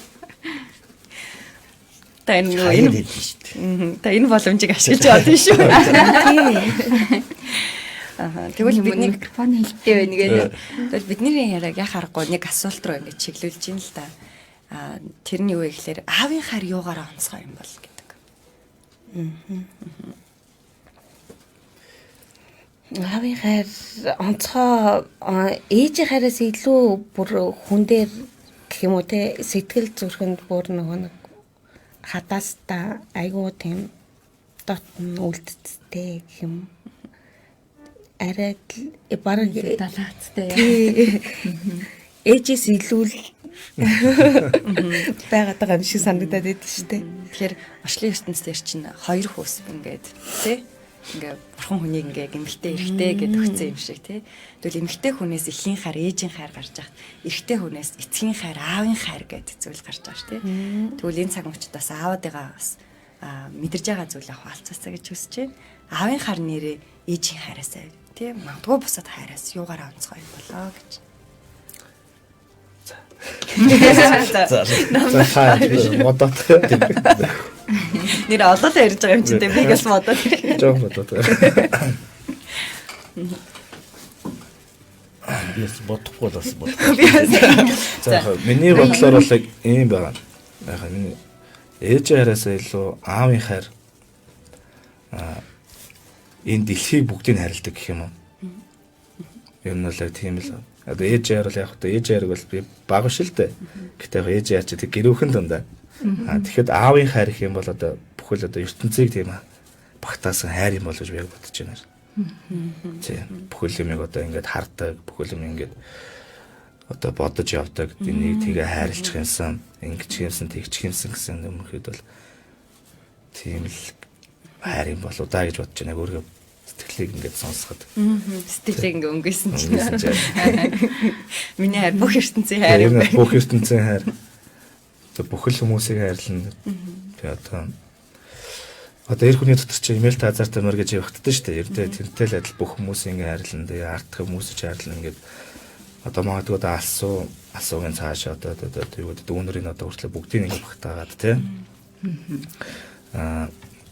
Та энэ боломжийг ашиглаж авдаг шүү. Тэгвэл бидний микрофон хэлтэй байна гэдэг. Тэгвэл бидний яриаг яг харахгүй нэг асуулт руу ингэж чиглүүлж юм л да. Тэр нь юу вэ гэхээр аавын хайр юугаараа онцгой юм бол гэдэг. Аавын хайр онцгой ээжийн хайраас илүү бүр хүн дээр гэх юм уу те сэтгэл зүрхэнд бүр нэг хатаста айгуу тийм дотн үлддтэй гэх юм. Арай бараг далаацтай. Ээжээс илүү байгаад байгаа юм шиг санагдаад байдаг шүү дээ. Тэгэхээр орчлын ертөнцийн дээр чинь хоёр хөөс ингээд тий ингээ бурхан хүнийг ингээ эмэгтэй эрэгтэй гэдэг өгсөн юм шиг тий. Тэгвэл эмэгтэй хүнээс эхийн хайр, ээжийн хайр гарч байгаа. Эрэгтэй хүнээс эцгийн хайр, аавын хайр гэдэг зүйл гарч байгаа шүү тий. Тэгвэл энэ цаг мөчид бас аавыгаа бас мэдэрж байгаа зүйлээ хуваалцаасаа гэж хүсэж байна. Аавын хайр нэрээ ээжийн хайраасаа тий магадгүй бусад хайраас юугаараа онцгой юм болоо гэж. Модот. Нэр олоод ярьж байгаа юм чи тэ би бас модот. Жоо модот. Яс бодохгүй бас бод. За миний бодлоор бол ийм байна. Яг миний ээж хайраасаа илүү аавын хайр энэ дэлхийг бүгдийг харилдаг гэх юм уу. Ер нь бол тийм л. Одоо ээж хайр бол яг хөтэ ээж хайрыг бол би бага шил дээ. Гэтэ яг ээж хайр чи тэг гэрүүхэн дундаа. Тэгэхэд аавын хайр гэх юм бол одоо бүхэл одоо ертөнцийг тийм багтаасан хайр юм бол гэж би бодож байна. Тийм бүхэл юмыг одоо ингээд хардаг, бүхэл юм ингээд одоо бодож явдаг. Энийг тэгээ хайрлах юмсан, ингэж юмсан, тэгчих юмсан гэсэн өмнөхөд бол тийм л хайр юм болоо да гэж бодож байна. Өөрөө сэтгэлийг ингээд сонсоход. Сэтгэлийг ингээд өнгөсөн чинь. Миний хайр бүх ертөнцийн хайр юм байна. Бүх ертөнцийн хайр. Тэгээ бүхэл хүмүүсийг хайрлана. Тэгээ одоо эр хүний дотор чи имэйл тазаартай мөр гэж явагддаг шүү дээ. Ердөө тэнтэй л адил бүх хүмүүсийг ингээд хайрлана. Тэгээ ардх хүмүүсийг хайрлана ингээд одоо магадгүй одоо алсуугийн цааш одоо юу гэдэг дүүнэрийн одоо хүртэл бүгдийг ингээд багтаагаад тий.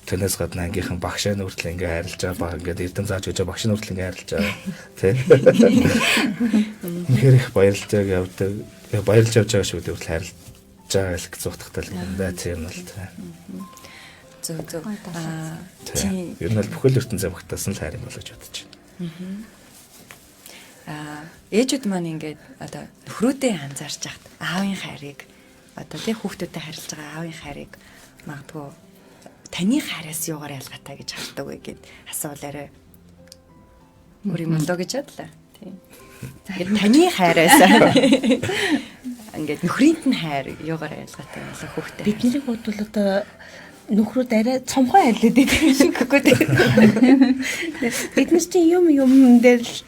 Тэрнээс гадна ангийнхан багшаа нүртэл ингээ хайрлаж байгаа баг ингээд эрдэм зааж өгч байгаа багш нүртэл ингээ хайрлаж байгаа тий. Үнэхээр их баярлж явдаг. Баярлж явж байгаа шүү дээ хүртэл хайрлаж байгаа л зуутахтай л юм да тийм бол тий. Зөв. Тийм. Ер нь бол бүхэл ертөнцийн багтаасан л хайр юм болож бодож байна. Ээжүүд маань ингээд одоо нөхрөөдөө анзаарч яхад аавын хайрыг одоо тий хүүхдүүдэд харилж байгаа аавын хайрыг магадгүй таны хайраас юугаар ялгаатай гэж хардаг вэ гэд асуулаарай. Өөр юм болоо гэж бодлоо. Тийм. Тэгээд таны хайраас ингээд нөхрийнх нь хайр юугаар ялгаатай болоо хүүхдээ. Бидний бодвол одоо нөхрүүд арай цомхоо хайрлаад байдаг юм шиг үгүй. Бид нар чинь юм дээр л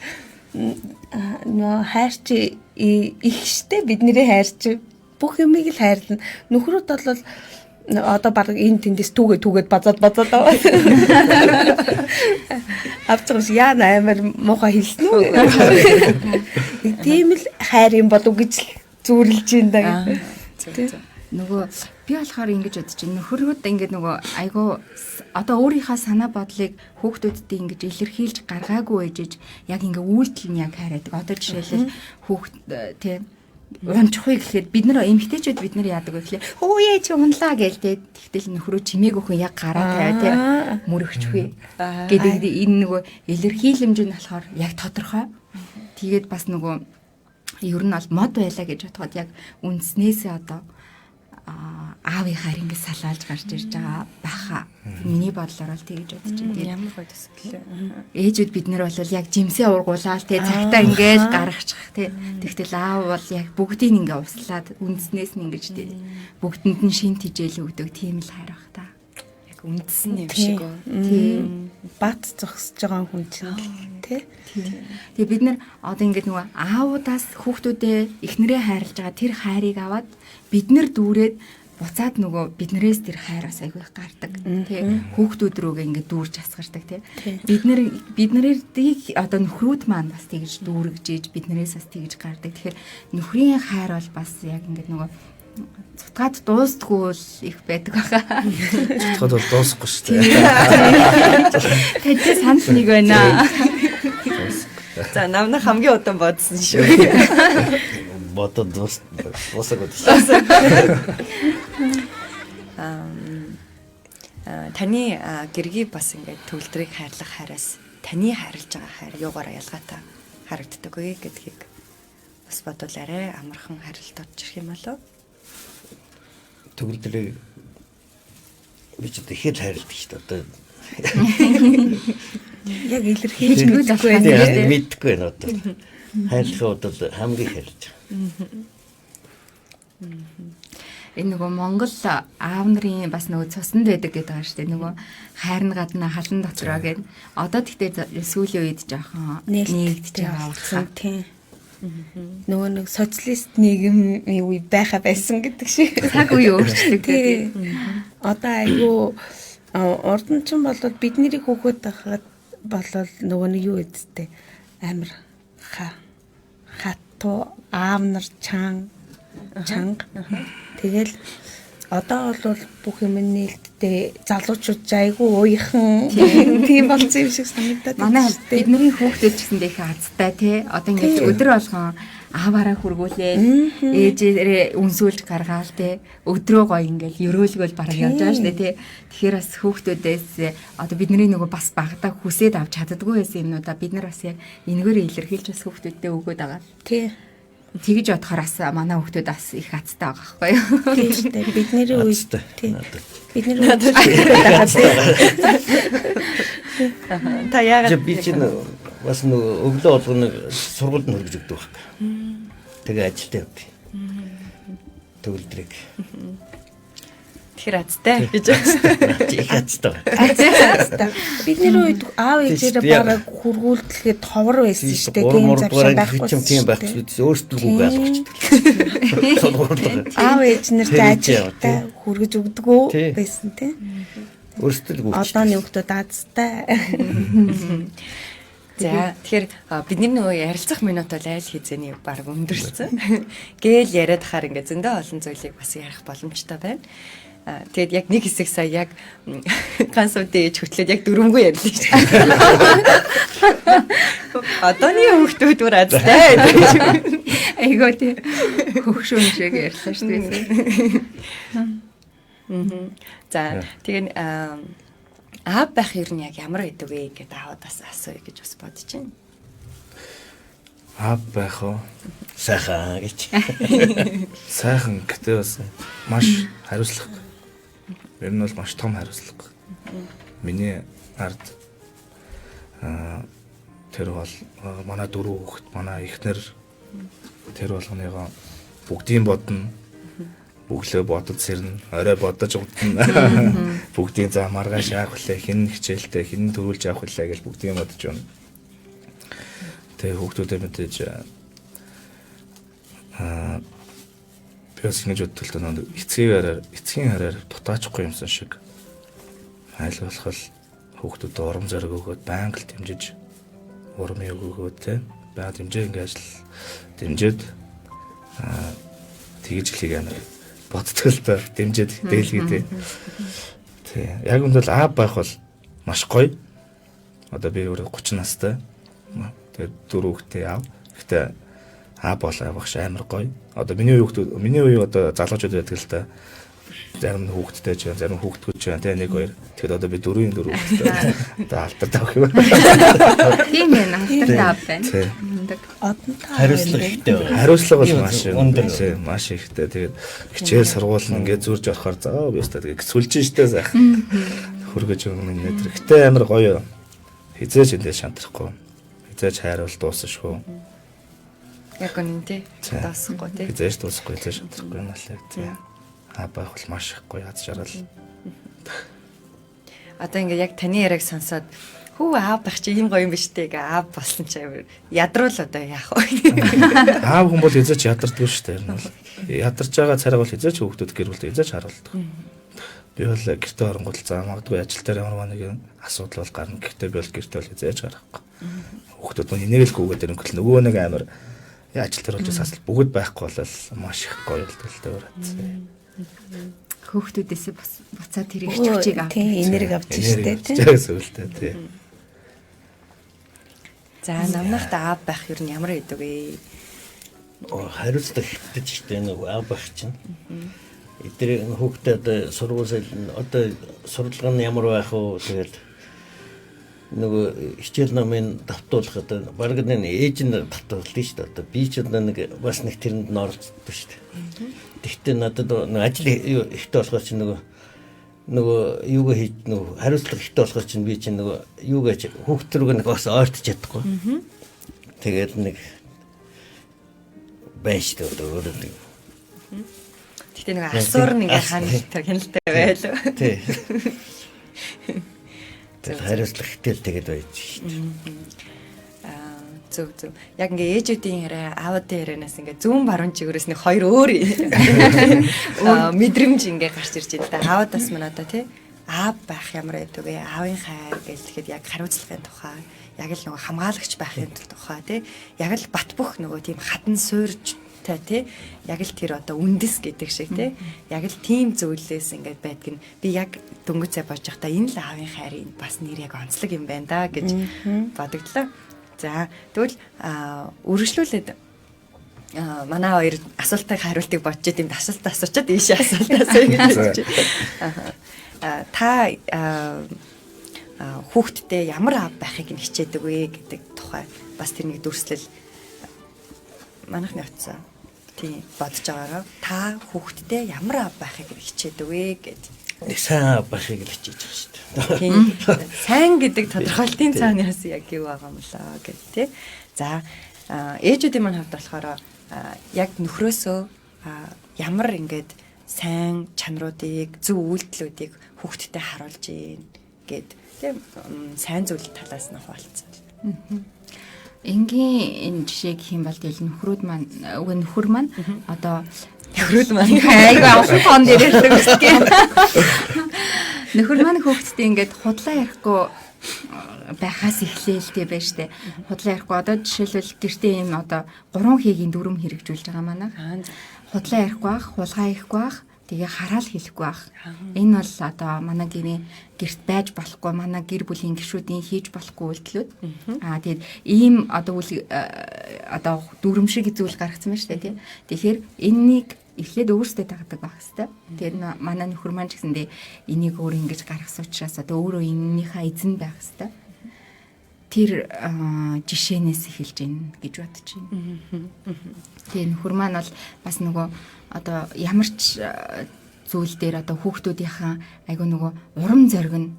нөө хайрч их штэ бидний хайрч бүх юмыг л хайрлна. Нөхрүүд бол одоо баг энэ тэндээс түүгээд базаад аваа. Авцгаас яа нээр муухай хэлсэн үү? Тийм л хайр юм болов гэж зүүрлж юм да. Нөгөө би болохоор ингэж бодож байна. Нөхрүүд ингээд нөгөө айгу одоо өөрийнхөө санаа бодлыг хүүхдүүдэд ингэж илэрхийлж гаргаагүй ээжж яг ингээ үйлдэл нь яг хайраадаг. Одоо жишээлбэл хүүхд тий унчихгүй гэхэд бид нар эмгтээчүүд бид нар яадаг вэ гэхлээр хөөе чи унлаа гээл тэгтэл нөхрөө чимээг өхөн яг гараа тавиа тий мөрөгчгүй гэдэг энэ нөгөө илэрхийлэмж нь болохоор яг тодорхой. Тэгээд бас нөгөө ер нь бол мод байлаа гэж бодоход яг үндснээсээ одоо аавынхаар ингэ салаалж гарч ирж байгаа байхаа. Миний бодлоор бол тэгж бодож байна. Ямар гоё төсөл. Ээжүүд бид нар бол яг жимсээ ургуулаад те цагтаа ингээл гаргачих те. Тэгтэл аав бол яг бүгдийг ингээ услаад үндснээс нь ингэж те бүгдэнд нь шин тижэл өгдөг тийм л хайр бах та. Яг үндсэн юм шиг үү. Тийм. Бат зогсож байгаа хүн чинь тий. Тэгээ бид нар одоо ингээд нөгөө аавуудаас хүүхдүүдээ эхнэрээ хайрлаж байгаа тэр хайрыг аваад бид нар дүүрээд буцаад нөгөө биднээс тэр хайраас айгүй их гардаг тий. Хүүхдүүд рүүгээ ингээд дүүрж асгардаг тий. Бид нарыг одоо нөхрүүд маань бас тэгж дүүргэж ийж биднээс бас тэгж гардаг. Тэгэхээр нөхрийн хайр бол бас яг ингээд нөгөө цутгаад дуустгүй л их байдаг байгаа. Цутгаад бол дуусахгүй шүү дээ. Тэд санал нэг байна. За намна хамгийн удаан бодсон шүү. бодод дуусаагүй. Таны гэргий бас ингээд төвлөрийг хайрлах хайраас таны хайрлаж байгаа хайр юугаараа ялгаатай харагддаг вэ гэдгийг бас бодвол арай амархан харилт орж ирэх юм болов. Төгөлдрийг би ч ихэд хайрладаг шүү дээ. Яг илэрхийлж мэдгүй байна. Мэдгүй байна одоо. Хайрлахад бол хамгийн хайрлаж байгаа. Энэ нөгөө Монгол аав нарын бас нөгөө цуснд байдаг гэдэг байгаа шүү дээ. Нөгөө хайрн гадна халан дотроо гэдэг. Одоо тэгтээ сүүлийн үед жоохон нэгдэж байгаа утсан. Тийм. Нөгөө нэг социалист нийгэмийн үе байха байсан гэдэг шиг. Цаг үе өөрчлөг тий. Одоо айгүй урд нь ч бол бидний хүүхэд байхад болол нөгөө нэг юу гэдтэй амар хатуу аав нар чанга. Тэгэл одоо бол бүх юм нээлттэй залуучууд айгүй ууйхан тийм болсон юм шиг санагдаад манай бидний хүүхдүүд ч гэсэндээ их азтай тий. Одоо ингээд өдөр болгон ааваараа хүргүүлээ. Ээжээрээ үнсүүлж гаргаал тий. Өдрөө гоё ингээд ерөөлгөөл бараг явж байгаа шүү дээ тий. Тэгэхээр бас хүүхдүүдээс одоо бидний нөгөө бас багтаа хүсээд авч чаддаггүй байсан юмнуудаа бид нар бас яг энэгээр илэрхийлж бас хүүхдүүдтэй өгөөд байгаа. тий. Тэгж бодохоорс манай хүүхдүүд бас их азтай байгаа байхгүй юу? Тийм шүү дээ. Бидний үед тийм. Бидний үед та яагаад би чинь бас нөгөө өглөө болгоно сургуульд нь хөргөж өгдөг байхгүй. Тэгээ ажилдаа явдаг. Төгөлдрийг. тэр азтай гэж их азтай. Бидний үед аав ээжээрээ бараг хургуулдлахээ товор байсан шүү дээ. Тийм завшаа байхгүй тийм байхгүй өөрсдөө үг ойлгочих. Аав ээж нарт ажилтаа хүргэж өгдөгөө байсан тийм. Өөрсдөө үг. Одооны хүмүүс азтай. За тэгэхээр бидний нөгөө ярилцах минут бол айл хизээний баг өндөрлсөн. Гээл яриад хахаар ингээ зөндөө олон зүйлийг бас ярих боломжтой байна. Тэгэд яг нэг хэсэг сая яг гансуудын ээж хөтлөөд яг дөрөнгөө ярьлаа шүү дээ. Одооны хүмүүс бүр азтай. Айгоо тий. Хөгшүүн шиг ярьлаа шүү дээ. За тэгээд аав байх ер нь яг ямар байдаг вэ гэдээ аавдаас асууя гэж бас бодож байна. Аав байх уу? Сайхан гэж. Сайхан гэдэг бас маш хариуцлага. Ер нь бол маш том хариуцлага. Миний ард тэр бол манай дөрөв хүүхэд, манай эхнэр тэр болгоныгоо бүгдийн бодно. Бүглөө бодод сэрнэ, орой бодож удна. Бүгдийн за маргааш яах вүлээ, хин хичээлтэй, хин төрүүлж явах вүлээ гэж бүгдийн бодож байна. Тэгээ хүүхдүүдээ мэдээж биос ингэж бодтол тоо эцгийн хараар дутаачгүй юмсан шиг айл болох хүүхдүүдэд урам зориг өгөөд байнга л дэмжиж урам өгөөд те байнга дэмжээ ингэ ажил дэмжиж тэгж хэлийг амар бодтол тоо дэмжиж дээлгийтэй. Тэг. Яг үндэл аав байх бол маш гоё. Одоо би өөрөө 30 настай. Тэгээд дөрөвтэй аав. Гэхдээ аав бол авах амар гоё. Одоо миний үе одоо залуучууд байдаг л та. зарим нь хүүхэдтэй ч зарим хүүхдгүй ч тэ 1 2. Тэгэхээр одоо би 4 хүүхэдтэй. Одоо алдартай авах юм. Тийм ээ, алдартай аав байна. Одонтой Хариуцлага ихтэй байна. Хариуцлага бол маш Өндөр. тийм маш ихтэй. Тэгээд хичээл сургууль нь ингээд зурж орохоор заа би өстой тэгээд сүлжин штэ сайхан. Хөргөж өгнө нэтэр. Гэтэ амар гоё. Хизээч энэ шантрахгүй. Хизээч хайрвал дуусахгүй. Яг үнэн тий. Дуусахгүй тий. Хизээч дуусахгүй, хизээч шантрахгүй юм аль тий. Байх бол маш их гоё аз жаргал. Одоо ингээ яг таны яриаг сонсоод хүү аав байх чи ийм гоё юм биш үү гэ аав болсон чи ядруул одоо яах вэ? Аав хүн бол хизээч ядардгүй штэ. Энэ бол ядарч байгаа царай бол хизээч хүүхдүүд гэр бүл хизээч харуулдаг. Би бол гэртээ оронгууд заа магадгүй ажил дээр ямар нэг асуудал бол гарна. Гэхдээ би бол гэртээ бол хизээч гарахгүй. Хүүхдүүд нь энийг л гүгээд ирэнгүүт нөгөө нэг амар ажил дээр болж асал бүгд байхгүй бол маш их гоё болтой өрөөд. Хүүхдүүдээс буцаад тэрийг хичвчийг авах. Тийм, энерги авч штэ тий. Зөвсөлтэй тий. За намнахта аав байх юу ямар байдаг вэ? Хариуцлага ихтэй штэ нэг аав байх чинь. Эдгээр хүүхдэд сургууль одоо сургалгаа нь ямар байх вэ? Тэгээд нөгөө хичээл намын давтуулахад баг нэг ээж нь давтуулдаг шүү дээ. Одоо би ч одоо нэг бас нэг тэрэнд нь оролцдог шүү дээ. Тэгтээ надад ажил ихтэй болохоор чи нөгөө юугаа хийж нөгөө хариуцлага ихтэй болохоор чи би чи нөгөө юугаа хүүхд рүүг нэг бас ойртож чадахгүй. Тэгээд нэг байж дээ өөрөө нэг. Тэгтээ нэг асуур нэг хяналтай байлаа. Тий. Тэр хариуцлага ихтэй тэгээд байж шүү дээ. Зөв. Яг ингээ ээжүүдийн яриа, аавуудын ярианаас ингээ зүүн баруун чигээрээс нэг хоёр өөр мэдрэмж ингээ гарч ирж байна. Аавуудаас мань одоо тий аав байх ямар байдаг вэ? Аавын хайр гэж тэгэхэд яг хариуцлагын тухай, яг л нөгөө хамгаалагч байхын тухай тий яг л бат бөх нөгөө тийм хатан суурьжтай тий яг л тэр одоо үндэс гэдэг шиг тий яг л тийм зөвлөлөөс ингээ байдг нь би яг дөнгөцөө бож явахдаа энэ л аавын хайрын бас нэр яг онцлог юм байна да гэж бодогдлоо. За тэгвэл үргэлжлүүлээд манай хоёр асуултыг хариултыг бодож идэм асуултаа асуучаад ийшээ асуултаасаа гэж байна. Та хүүхдтэй ямар аав байхыг нь хичээдэг вэ гэдэг тухай бас тэр нэг дүрслэл манайхны утсаа тийм бодож байгаагаа та хүүхдтэй ямар аав байхыг нь хичээдэг вэ гэдэг. Нэг сайн аав байхыг л хичээж байгаа шүү дээ. Тийм. Сайн гэдэг тодорхойлтын цаанаас яг юу байгаа юм лаа гэх тий. За ээжүүдийн маань хувьд болохоор яг нөхрөөсөө ямар ингээд сайн чанаруудыг зөв үйлдэлүүдийг хүүхдэд харуулж ийн гэд тийм сайн зүйл талаас нь хуваалцсан. Энгийн энэ жишээ гэх юм бол тэгэл нөхрүүд маань нөхөр маань одоо нөхрүүд маань айгүй авсан тон дээр ирдэг гэх. Нөхөр маань хүүхдтэй ингээд худлаа ярихгүй байхаас эхлээлтэй байж тээ. Худлаа ярихгүй одоо жишээлбэл гэртээ юм одоо 3 хийгийн дүрм хэрэгжүүлж байгаа манай. Худлаа ярихгүй бах, хулгай хийхгүй бах, тэгээ хараал хэлэхгүй бах. Энэ бол одоо манай гэрт байж болохгүй, манай гэр бүлийн гишүүдийн хийж болохгүй үйлдэлүүд. Тэгээд ийм одоо одоо дүрм шиг зүйл гаргацсан байна шүү дээ тий. Тэгэхээр энэнийг эхлээд өөрсдөө тагдаг байх хэвээр. Тэгээд манай нөхөр маань ч гэсэндээ энийг өөр ингэж гаргасан учраас одоо өөрөө энэнийхээ эзэн байх хэвээр. Тэр жишээнээс эхэлж гин гэж бодож байна. Тэгээд нөхөр маань бол бас нөгөө одоо ямар ч зүйл дээр одоо хүүхдүүдийнхаа айгу нөгөө урам зориг нь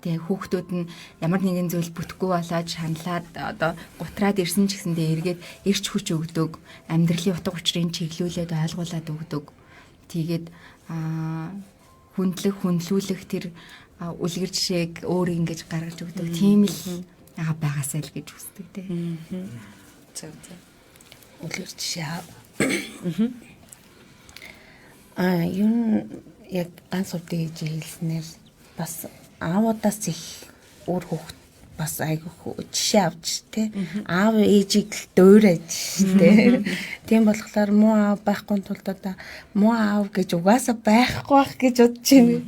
тэгээ хүүхдүүд нь ямар нэгэн зүйл бүтэхгүй болоод шаналаад одоо гутраад ирсэн ч гэсэндээ эргээд эрч хүч өгдөг, амьдралын утга учирыг чиглүүлээд ойлгуулад өгдөг. Тэгээд хүндлүүлэх тэр үлгэр жишээг өөр ингэж гаргаж өгдөг. Тийм л байгаасай л гэж үздэг те. Зөв. Үлгэр жишээ юу яг ганц үдээ хийж хэлснээр бас аавуудаас их өөр хүүхд бас айгүй жишээ авч тий аав ээжийг дуурайж тий тийм болохоор муу аав байхгүй тулд одоо муу аав гэж угаасаа байхгүй байх гэж бодож байна.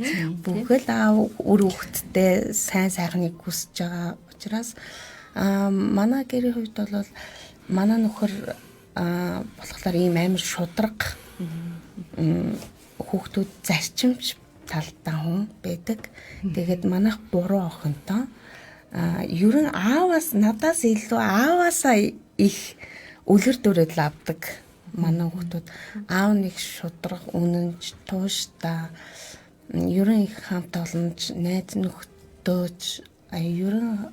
Бүхэл аав өөр хүүхдтэй сайн сайхныг хүсэж байгаа учраас манай гэрийн хувьд бол манай нөхөр болохоор ийм амар шудраг хүүхдүүд зарчимч талдаа хүн байдаг. Тэгээд манайх буруу охинтой ер нь ааваас надаас илүү ааваасаа их үлгэр дуурайл авдаг манай хүүхдүүд. Аав нэг шудраг, үнэнч, тууштай, ер нь их хамт олонч, найз нөхдөөч, ер нь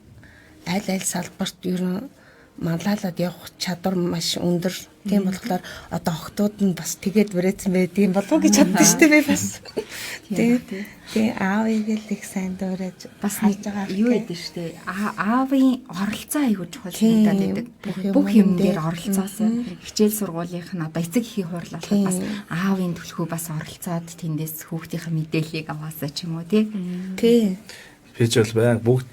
аль салбарт ер нь манлайлаад явах чадвар маш өндөр. Тийм болохоор одоо охтууд нь бас тэгээд бүрээсэн байд юм болов гэж боддоо шүү дээ бас. Тэгээ аавыг л их сайн дуурайж бас нэг юу гэдэг шүү дээ. Аавын оролцоо аягүй чухал надад байдаг. Бүх юм дээр оролцоосоо хичээл сургуулийнх нь одоо эцэг эхийн хурал болоход бас аавын төлхөө бас оролцоод тэндээс хүүхдийнхээ мэдээллийг аваасаа ч юм уу тий. Би ч бол баян бүгд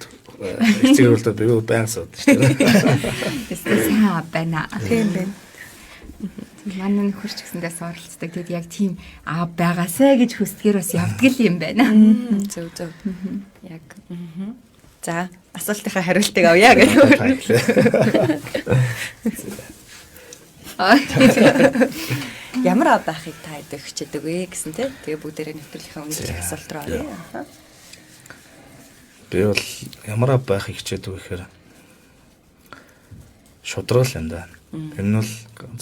эцэг хуралд би баян сууд шүү дээ. Сайн байна. Тийм байна. Манай нөхөрч гэсэндээс оролцдог. Тэгэд яг тийм байгаасаа гэж хүсдгээр бас явдаг юм байна. Зөв. Яг. За, асуултынхаа хариултыг авъя гэх. Ямар аав байхыг та хэд хичээдэг вэ гэсэн тий. Тэгээ бүгдээрээ нэвтрүүлэхээ өндөрлөх асуулт руу оръё. Би бол ямар аав байхыг хичээдэг вэ гэхээр шудрал юм да. Энэ нь бол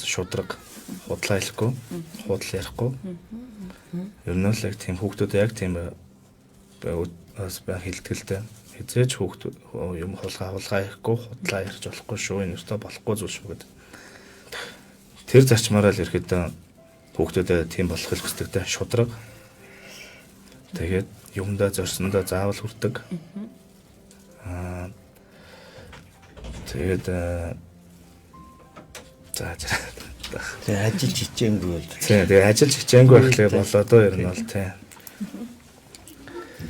шудраг, худлаа хэлэхгүй, худал ярихгүй. Ер нь л яг тийм хүүхдүүд яг тийм бас байх хилтгэлтэй. Хизээч хүүхдүүд юм хулгай ярихгүй, худлаа ярьж болохгүй шүү. Энэ өстой болохгүй зүйл шүү гэдэг. Тэр зарчмаараа л ирэхэд хүүхдүүдэд тийм болох хэлбэсдэгтэй шудраг. Тэгээд юмдаа зорсондоо заавал хүрдэг. Тэгээд Тэгээ ажил хичээнгүй бол. Тэгээ ажил хичээнгүй байхлаа болоо доо ер нь бол тий.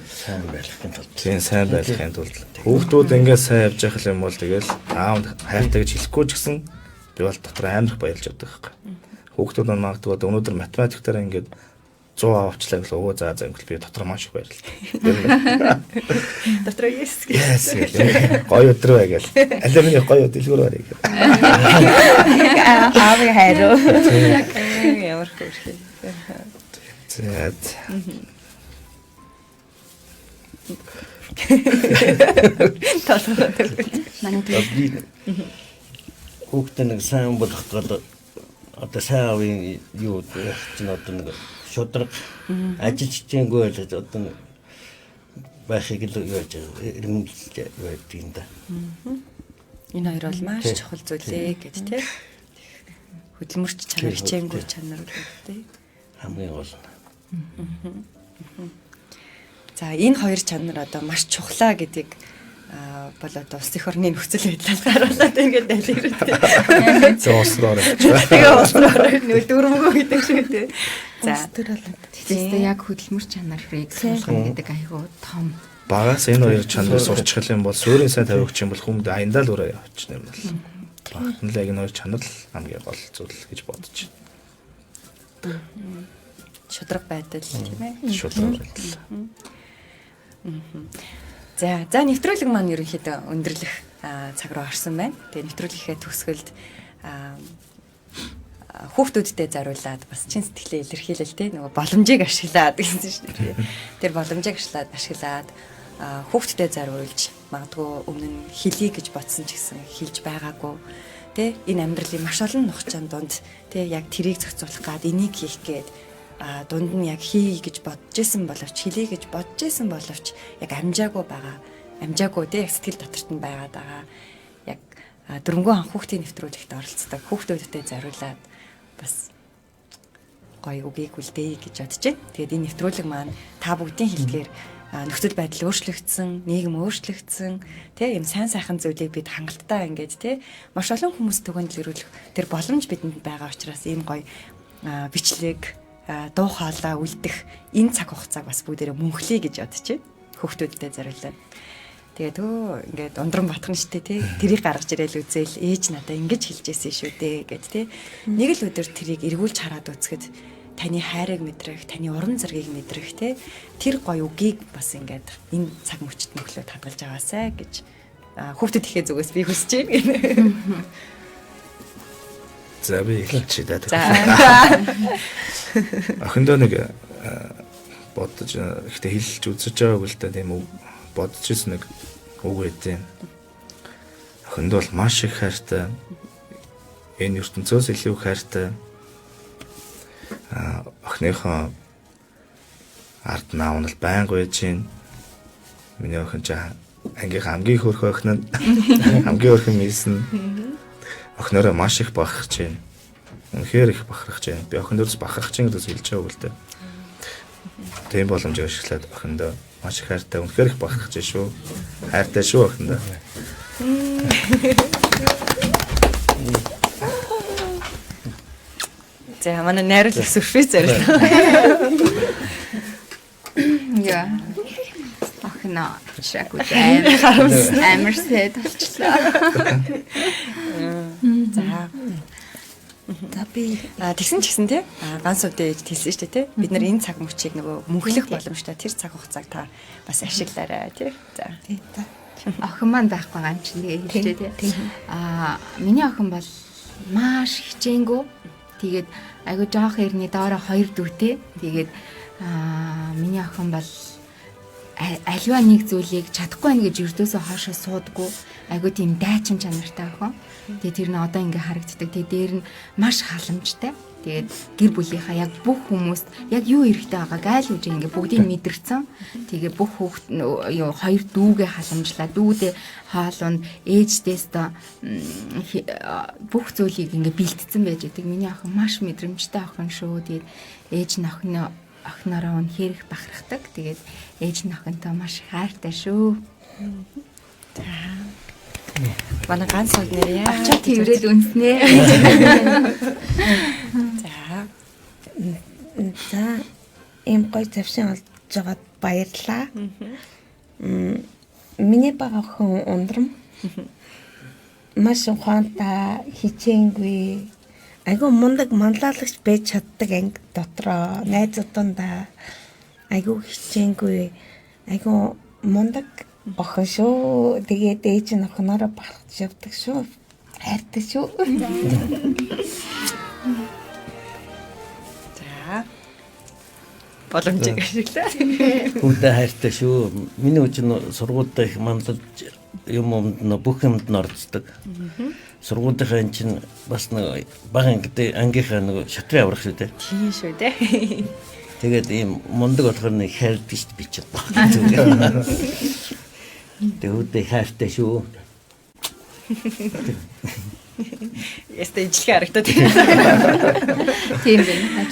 Сайн байхын тулд. Тийм сайн байхын тулд. Хүүхдүүд ингээд сайн явж явах юм бол тэгэл аав хайртай гэж хэлэхгүй ч гэсэн би бол дотор амар их баярлж явдаг байхгүй. Хүүхдүүд нь магадгүй өнөөдөр математиктаараа ингээд 100 авчлаа гэхэл өө за англ би дотор маш их баярлалаа. Дотор yes. Гоё өдөр бай гэл. Аль миний гоё дэлгүүр барыг. Аав хайруу. Ямар хөөрхий. За. Манай хүүхдээ нэг сайн болгоход одоо сайн авийн юу чинь одоо нэг шудраг ажил хичээнгүй байлж одоо байхыг л яаж эрмэлж байдаг юм да. Энэ хоёр бол маш чухал зүйлээ гэж тий. Хөдөлмөрч чанар хичээнгүй чанар гэдэг. Хамгийн гол. За энэ хоёр чанар одоо маш чухлаа гэдгийг бол одоо улс их орны нөхцөл байдлаас харуулад ингээд дэлгэрдэг. Зоослоор. Тэгээ ууснаар нэг дөрмгөө гэдэг шиг тий. За тэгэхээр яг хөдөлмөр чанарыг суулгах гэдэг айгүй том. Багаас энэ хоёр чанарыг сурчих юм бол суурийн сайн тавигч юм бол хүнд аяндаа л өрөө явчихна юм бол. Багт нь л яг энэ хоёр чанар л хамгийн гол зүйл гэж бодож байна. Шудраг байдал тийм ээ. Шудраг байдал. За нэвтрүүлэг маань ерөнхийдөө өндөрлөх цаг руу орсон байна. Тэгээ нэвтрүүлгийнхээ төгсгөлд хүүхдүүдтэй зориулаад бас чин сэтгэлээ илэрхийлэл тэ нөгөө боломжийг ашиглаад гэсэн шүү дээ. Тэр боломжийг ашиглаад хүүхдтэд зориулж магадгүй өмнө нь хэлий гэж бодсон ч гэсэн хэлж байгаагүй тэ энэ амьдралын маш олон нухчаан дунд тэ яг тэрийг зохицуулах гад энийг хийх гээд дунд нь яг хий гэж бодож исэн боловч хэлий гэж бодож исэн боловч яг амжаагүй байгаа. Амжаагүй тэ сэтгэл доторт нь байгаад байгаа. Яг дөрөнгөө анх хүүхдийн нэвтрүүлэгт оролцдог хүүхдүүдтэй зориулаад бас гоё үгийг үлдээе гэж бодож байна. Тэгээд энэ нэвтрүүлэг маань та бүгдийн хэлдгээр нөхцөл байдал өөрчлөгдсөн, нийгэм өөрчлөгдсөн, тэ юм сайн сайхан зүйлийг бид хангалттай ингээд тэ маш олон хүмүүс төгөнд л ирүүлэх тэр боломж бидэнд байгаа учраас ийм гоё бичлэг дуу хоолой үлдэх энэ цаг хугацааг бас бүгдээрээ мөнхлөе гэж бодож байна. Хүүхдүүдтэй зориулаад. Тэгээд ингээд ундран батхан штэ тий. Тэрийг гаргаж ирээл үзээл ээж надаа ингэж хэлжсэн шүү дээ гэд тий. Нэг л өдөр тэрийг эргүүлж хараад үзэхэд таны хайрыг мэдрэх, таны уран зургийг мэдрэх тий. Тэр гоё үгийг бас ингээд энэ цаг мөчид нөхлөө хадгалж аваасай гэж хүүхдүүд ихээ зүгээс би хүсэж байна. За би хэлчихье да. За. Охиндоо нэг бодож ихтэй хэлж үзэж байгааг л да тийм үг бодож ирсэн нэг үг байдیں۔ Охинд бол маш их хайртай. Энэ ертөнцөөс илүү хайртай. Охиныхоо ард наав нь байнга байж гин. Миний охин ч ангийнхаа хамгийн хөөрхөн охин нь хамгийн хөөрхөн мис нь охинороо маш их бахарч байна. Үнэхээр их бахарч байна. Би охиноос бахарч байгаа гэж хэлж байгаа бол тээ. Тийм боломжийг ашиглаад охиндоо маш их хайртай, үнэхээр их бахарч байна шүү. Хайртай шүү охиндоо. За манай найруулах сүрприз зориулсан. Яа. Охиноо шагууд амар сэт болчихлоо. За. Би тэгсэн ч гэсэн тий ганц удаа хэлсэн шүү дээ тий бид нар энэ цаг мөчийг нөгөө мөнхлөх боломжтой тэр цаг хугацааг та бас ашиглаарай тий. За. Охин маань байхгүй гам чинь тэгээ хэлчихээ тий. Миний охин бол маш хичээнгүү. Тэгээд айгу жоох ирний доороо 2 дүүтэй. Тэгээд миний охин бол аливаа нэг зүйлийг чадахгүй байна гэж өрдөөсөө хоошоо суудаггүй. Айгу тийм дайчин чанартай охин. Тэгээд тэр нь одоо ингээ харагддаг. Тэгээд дээр нь маш халамжтай. Тэгээд гэр бүлийнхаа яг бүх хүмүүст яг юу эрэхтэй байгааг айл үжиг ингээ бүгдийг мэдэрсэн. Тэгээд бүх хүүхд юу 2 дүүгээ халамжлаа. Дүүдээ хаалунд ээждээс та бүх зүйлийг ингээ бэлтцсэн байж байгаа. Миний охин маш мэдрэмжтэй охин шүү. Тэгээд ээж нь охиноороо үнэхээр их бахархдаг. Тэгээд ээж нь охинтой маш хайртай шүү. Манай ганц од нэр яа. Очоод тэрвээл үнснээ. За ийм гоё завшин олж жагаад баярлаа. Миний бага охин ундрам. Маш ухаантай, хичээнгүй. Айгу мундаг манлайлагч байж чаддаг анги дотроо найзуудаа айгу хичээнгүй. Айгу мундаг охин шүү. Тэгээд ээж нь охиноороо бахархаж явдаг шүү. Хайртай шүү. За. Боломжийг ашиглаа. Хүүхдээ хайртай шүү. Миний үчиг сургуультай их мандалж юмд бүх юмд орцдог. Сургуулийнхаа эн чинь бас нэг бага ангийнхаа нэг шатрын аврах шүү дээ. Тийм шүү дээ. Тэгээд ийм мундаг болохоор нэг хайртай шүү би ч баг. Тэгвэл хайртай шүү. Ястэ ижлэх харагдаад. Тийм байна.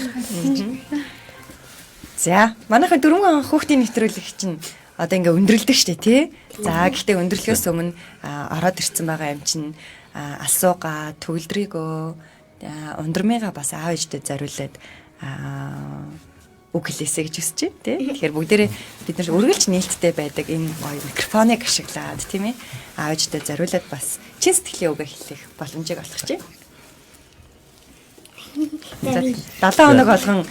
За, манайхаа 4 хүүхдийн нэвтрүүлэг чинь одоо ингээ өндөрлөдөг штэ тий. За, гэхдээ өндөрлөхөөс өмнө ороод ирсэн байгаа юм чинь асууга, төгөлдрийгөө, ундрамыгаа бас аав ээжтэй зориулаад үг хэлээсэй гэж хүсэж байна тий. Тэгэхээр бүгдээрээ бид нар үргэлж нээлттэй байдаг энэ гоё микрофоныг ашиглаад тийм ээ. Аав ээжтэй зориулаад бас чин сэтгэлийн үгээ хэлэх боломжийг олгож байна. 7 хоног болгон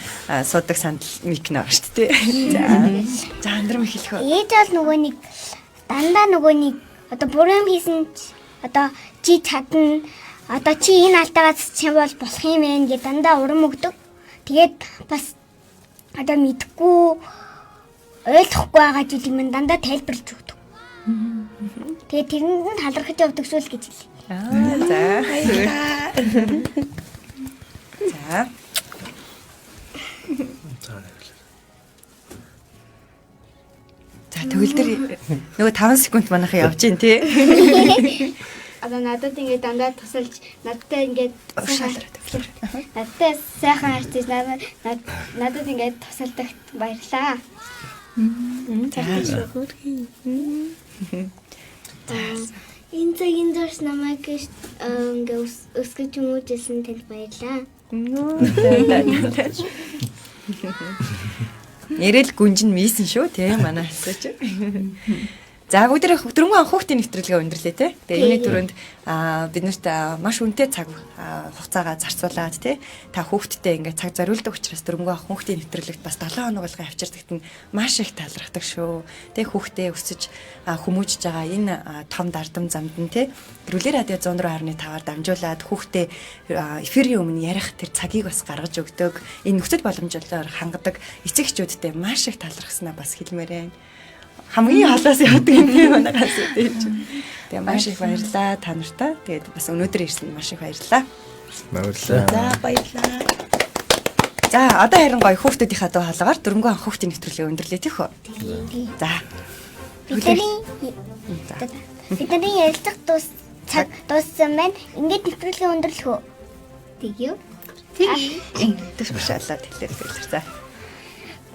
суудаг сандал мик нэ шүү дээ. За андрам эхлэх үү. Ээж бол нөгөө нэг дандаа нөгөө нэг одоо буруу юм хийсэн одоо чи чадна одоо чи энэ алдаагаас чинь бол болох юм байна гэж дандаа урам өгдөг. Тэгээд бас одоо мэдхгүй ойлгохгүй байгаа зүйл юм дандаа тайлбарлаж өгдөг. Тэгээд тэрэнд нь талархаж явдаг зүйл гэж хэлээ. За. За төгөлдөр нөгөө 5 секунд манайхаа явж гин тий. Одоо надад ингээд дандаа тусалж надтай ингээд надтай сайхан харьцаж надад ингээд тусалдагт баярлаа. Энэ цагийн дорс намайг ингээд өсгөж хүмүүжсэн танд баярлаа. Нэрэл гүнжин мийсэн шүү тий манай хэсэж. За бүгдээ дөрөнгөө анх хүүхдийн нэвтрүүлгээ өндөрлөө те. Тэгээ энэ дөрөнд бид нарт маш үнэтэй цаг хугацаагаа зарцуулаад те. Та хүүхдтэй ингээд цаг зориулдаг учраас дөрөнгөө анх хүүхдийн нэвтрүүлэгт бас 7 хоног болгон авчирдагт нь маш их талархдаг шүү. Тэгээ хүүхдээ өсөж хүмүүжж байгаа энэ том дардам замд нь те. Гэрүүлээ радио 104.5-аар дамжуулаад хүүхдээ эфирийн өмнө ярих тэр цагийг бас гаргаж өгдөг. Энэ нөхцөл боломжлолоор хангадаг эцэг эхчүүдтэй маш их талархснаа бас хэлмээрэн. Хамгийн халаас явдаг юм манайхаас үүдэж. Тэгээ маш их баярлалаа та нартай. Тэгээд бас өнөөдөр ирсэн маш их баярлалаа. Баярлалаа. За баярлалаа. За одоо харин гоё хүүхдүүдийнхаа дуу хоолойгоор дөрөнгөө анх хүүхдийн нэвтрүүлгээ өндөрлөө тийх үү? За. Бидний ярилцах цаг дууссан байна. Ингээд нэвтрүүлгээ өндөрлөх үү? Тэгье. Тэс башаалаа тэлэр. За.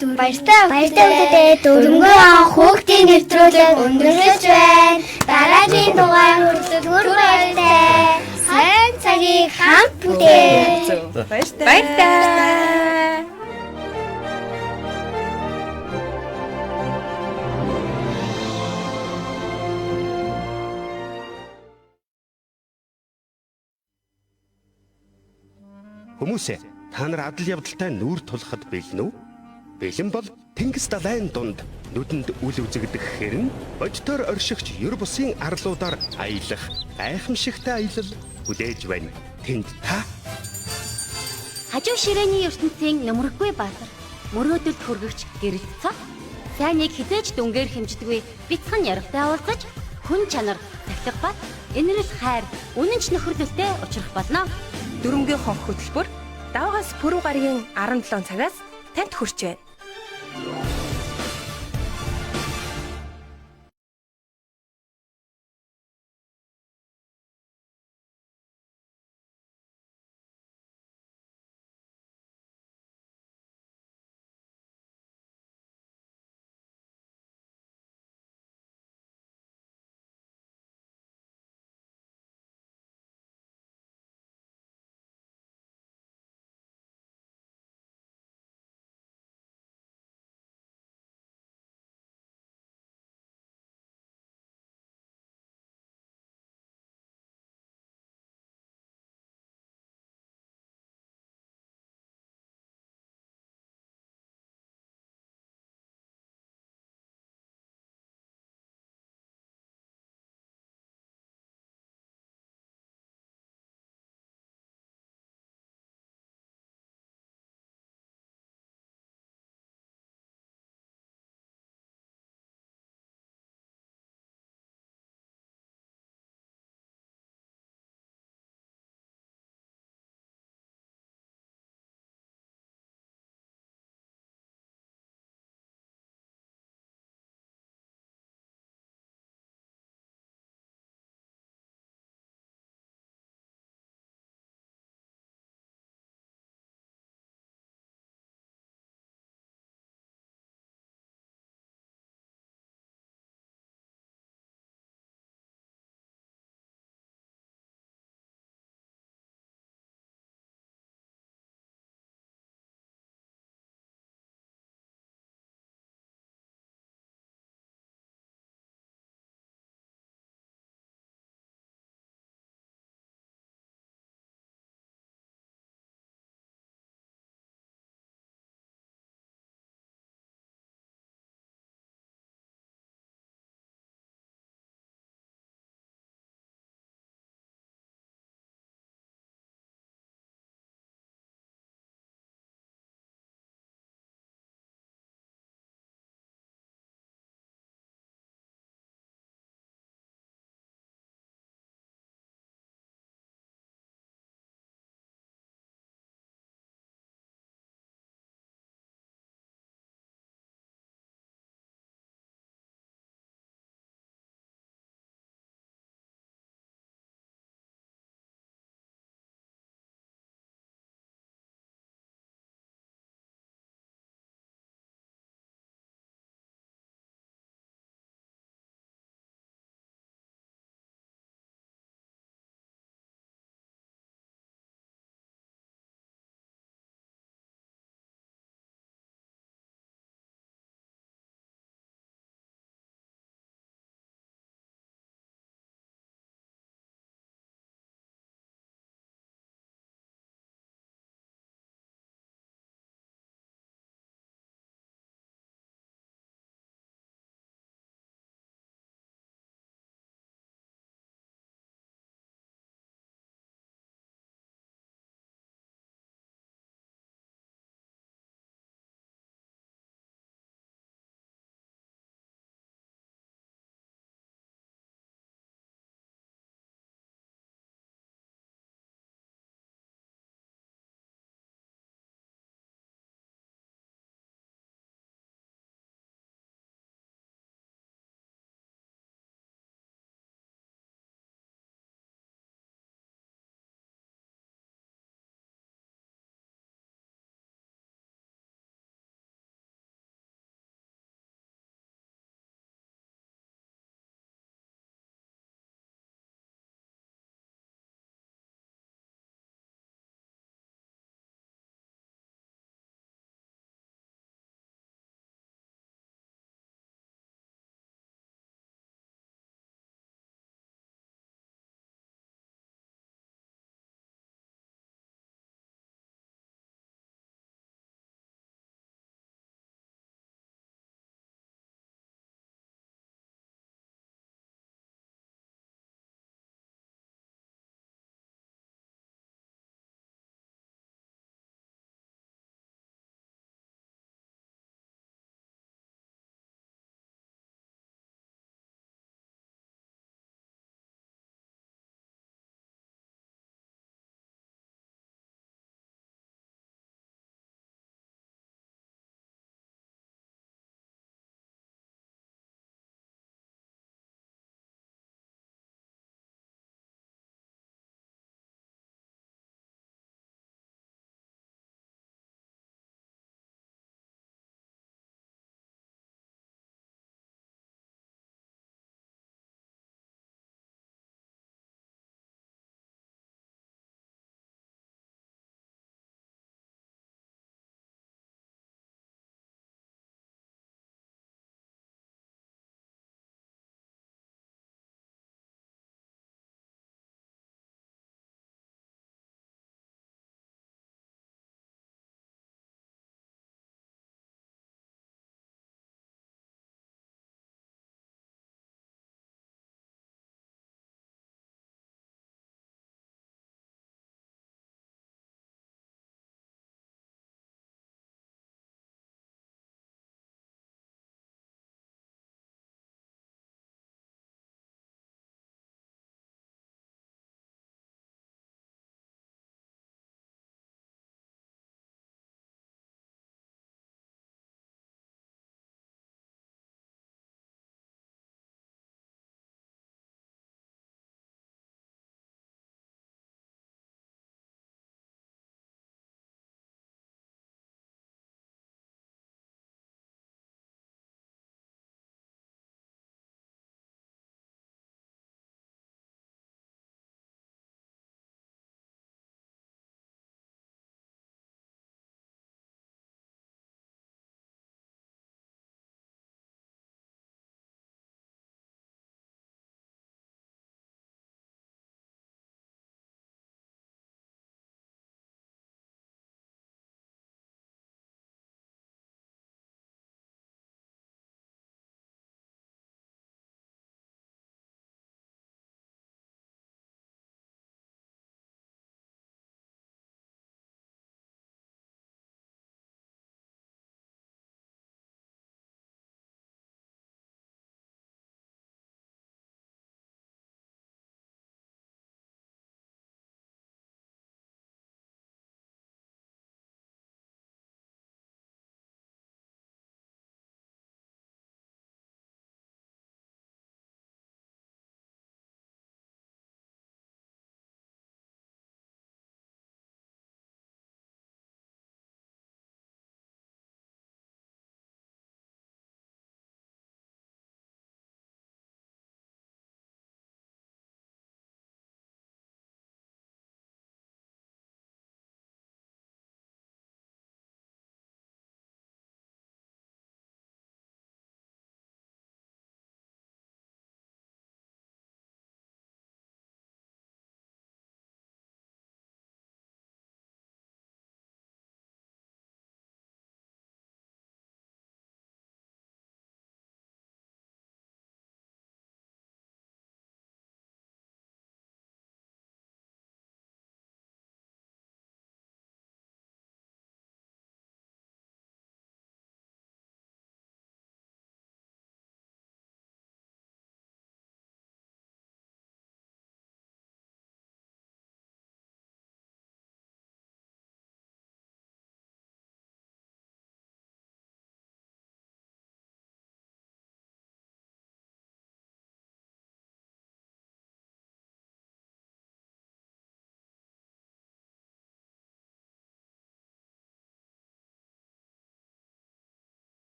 Баяртай дөрөнгөө анх хүүхдийн нэвтрүүлэг өндөрлөж байна. Дараагийн дугаар хүртэл баяртай. Сайн цагийг хамт бүтээ. Баяртай. Хүмүүсээ та нар адал явдалтай нүүр тулахад бэлэн үү? Бэлэн бол Тэнгис далайн дунд нүдэнд үл үзэгдэх хэрэн бодтоор оршигч ер бусын арлуудаар аялах гайхамшигтай аялал хүлээж байна. Тэнд та хажуу ширээний ертөнцийн нөмрөггүй баатар мөрөөдөлд хүргэгч гэрэл цог сайныг хизээж дүнгээр хэмждэггүй бяцхан яргатай уулзаж хүн чанар тахлах бат инэрл хайр үнэнч нөхөрлөлтэй учрах болно. Дөрөнгөө хонх хөтөлбөр давгаас пүрэв гарагийн 17 цагаас танд хүрч байна.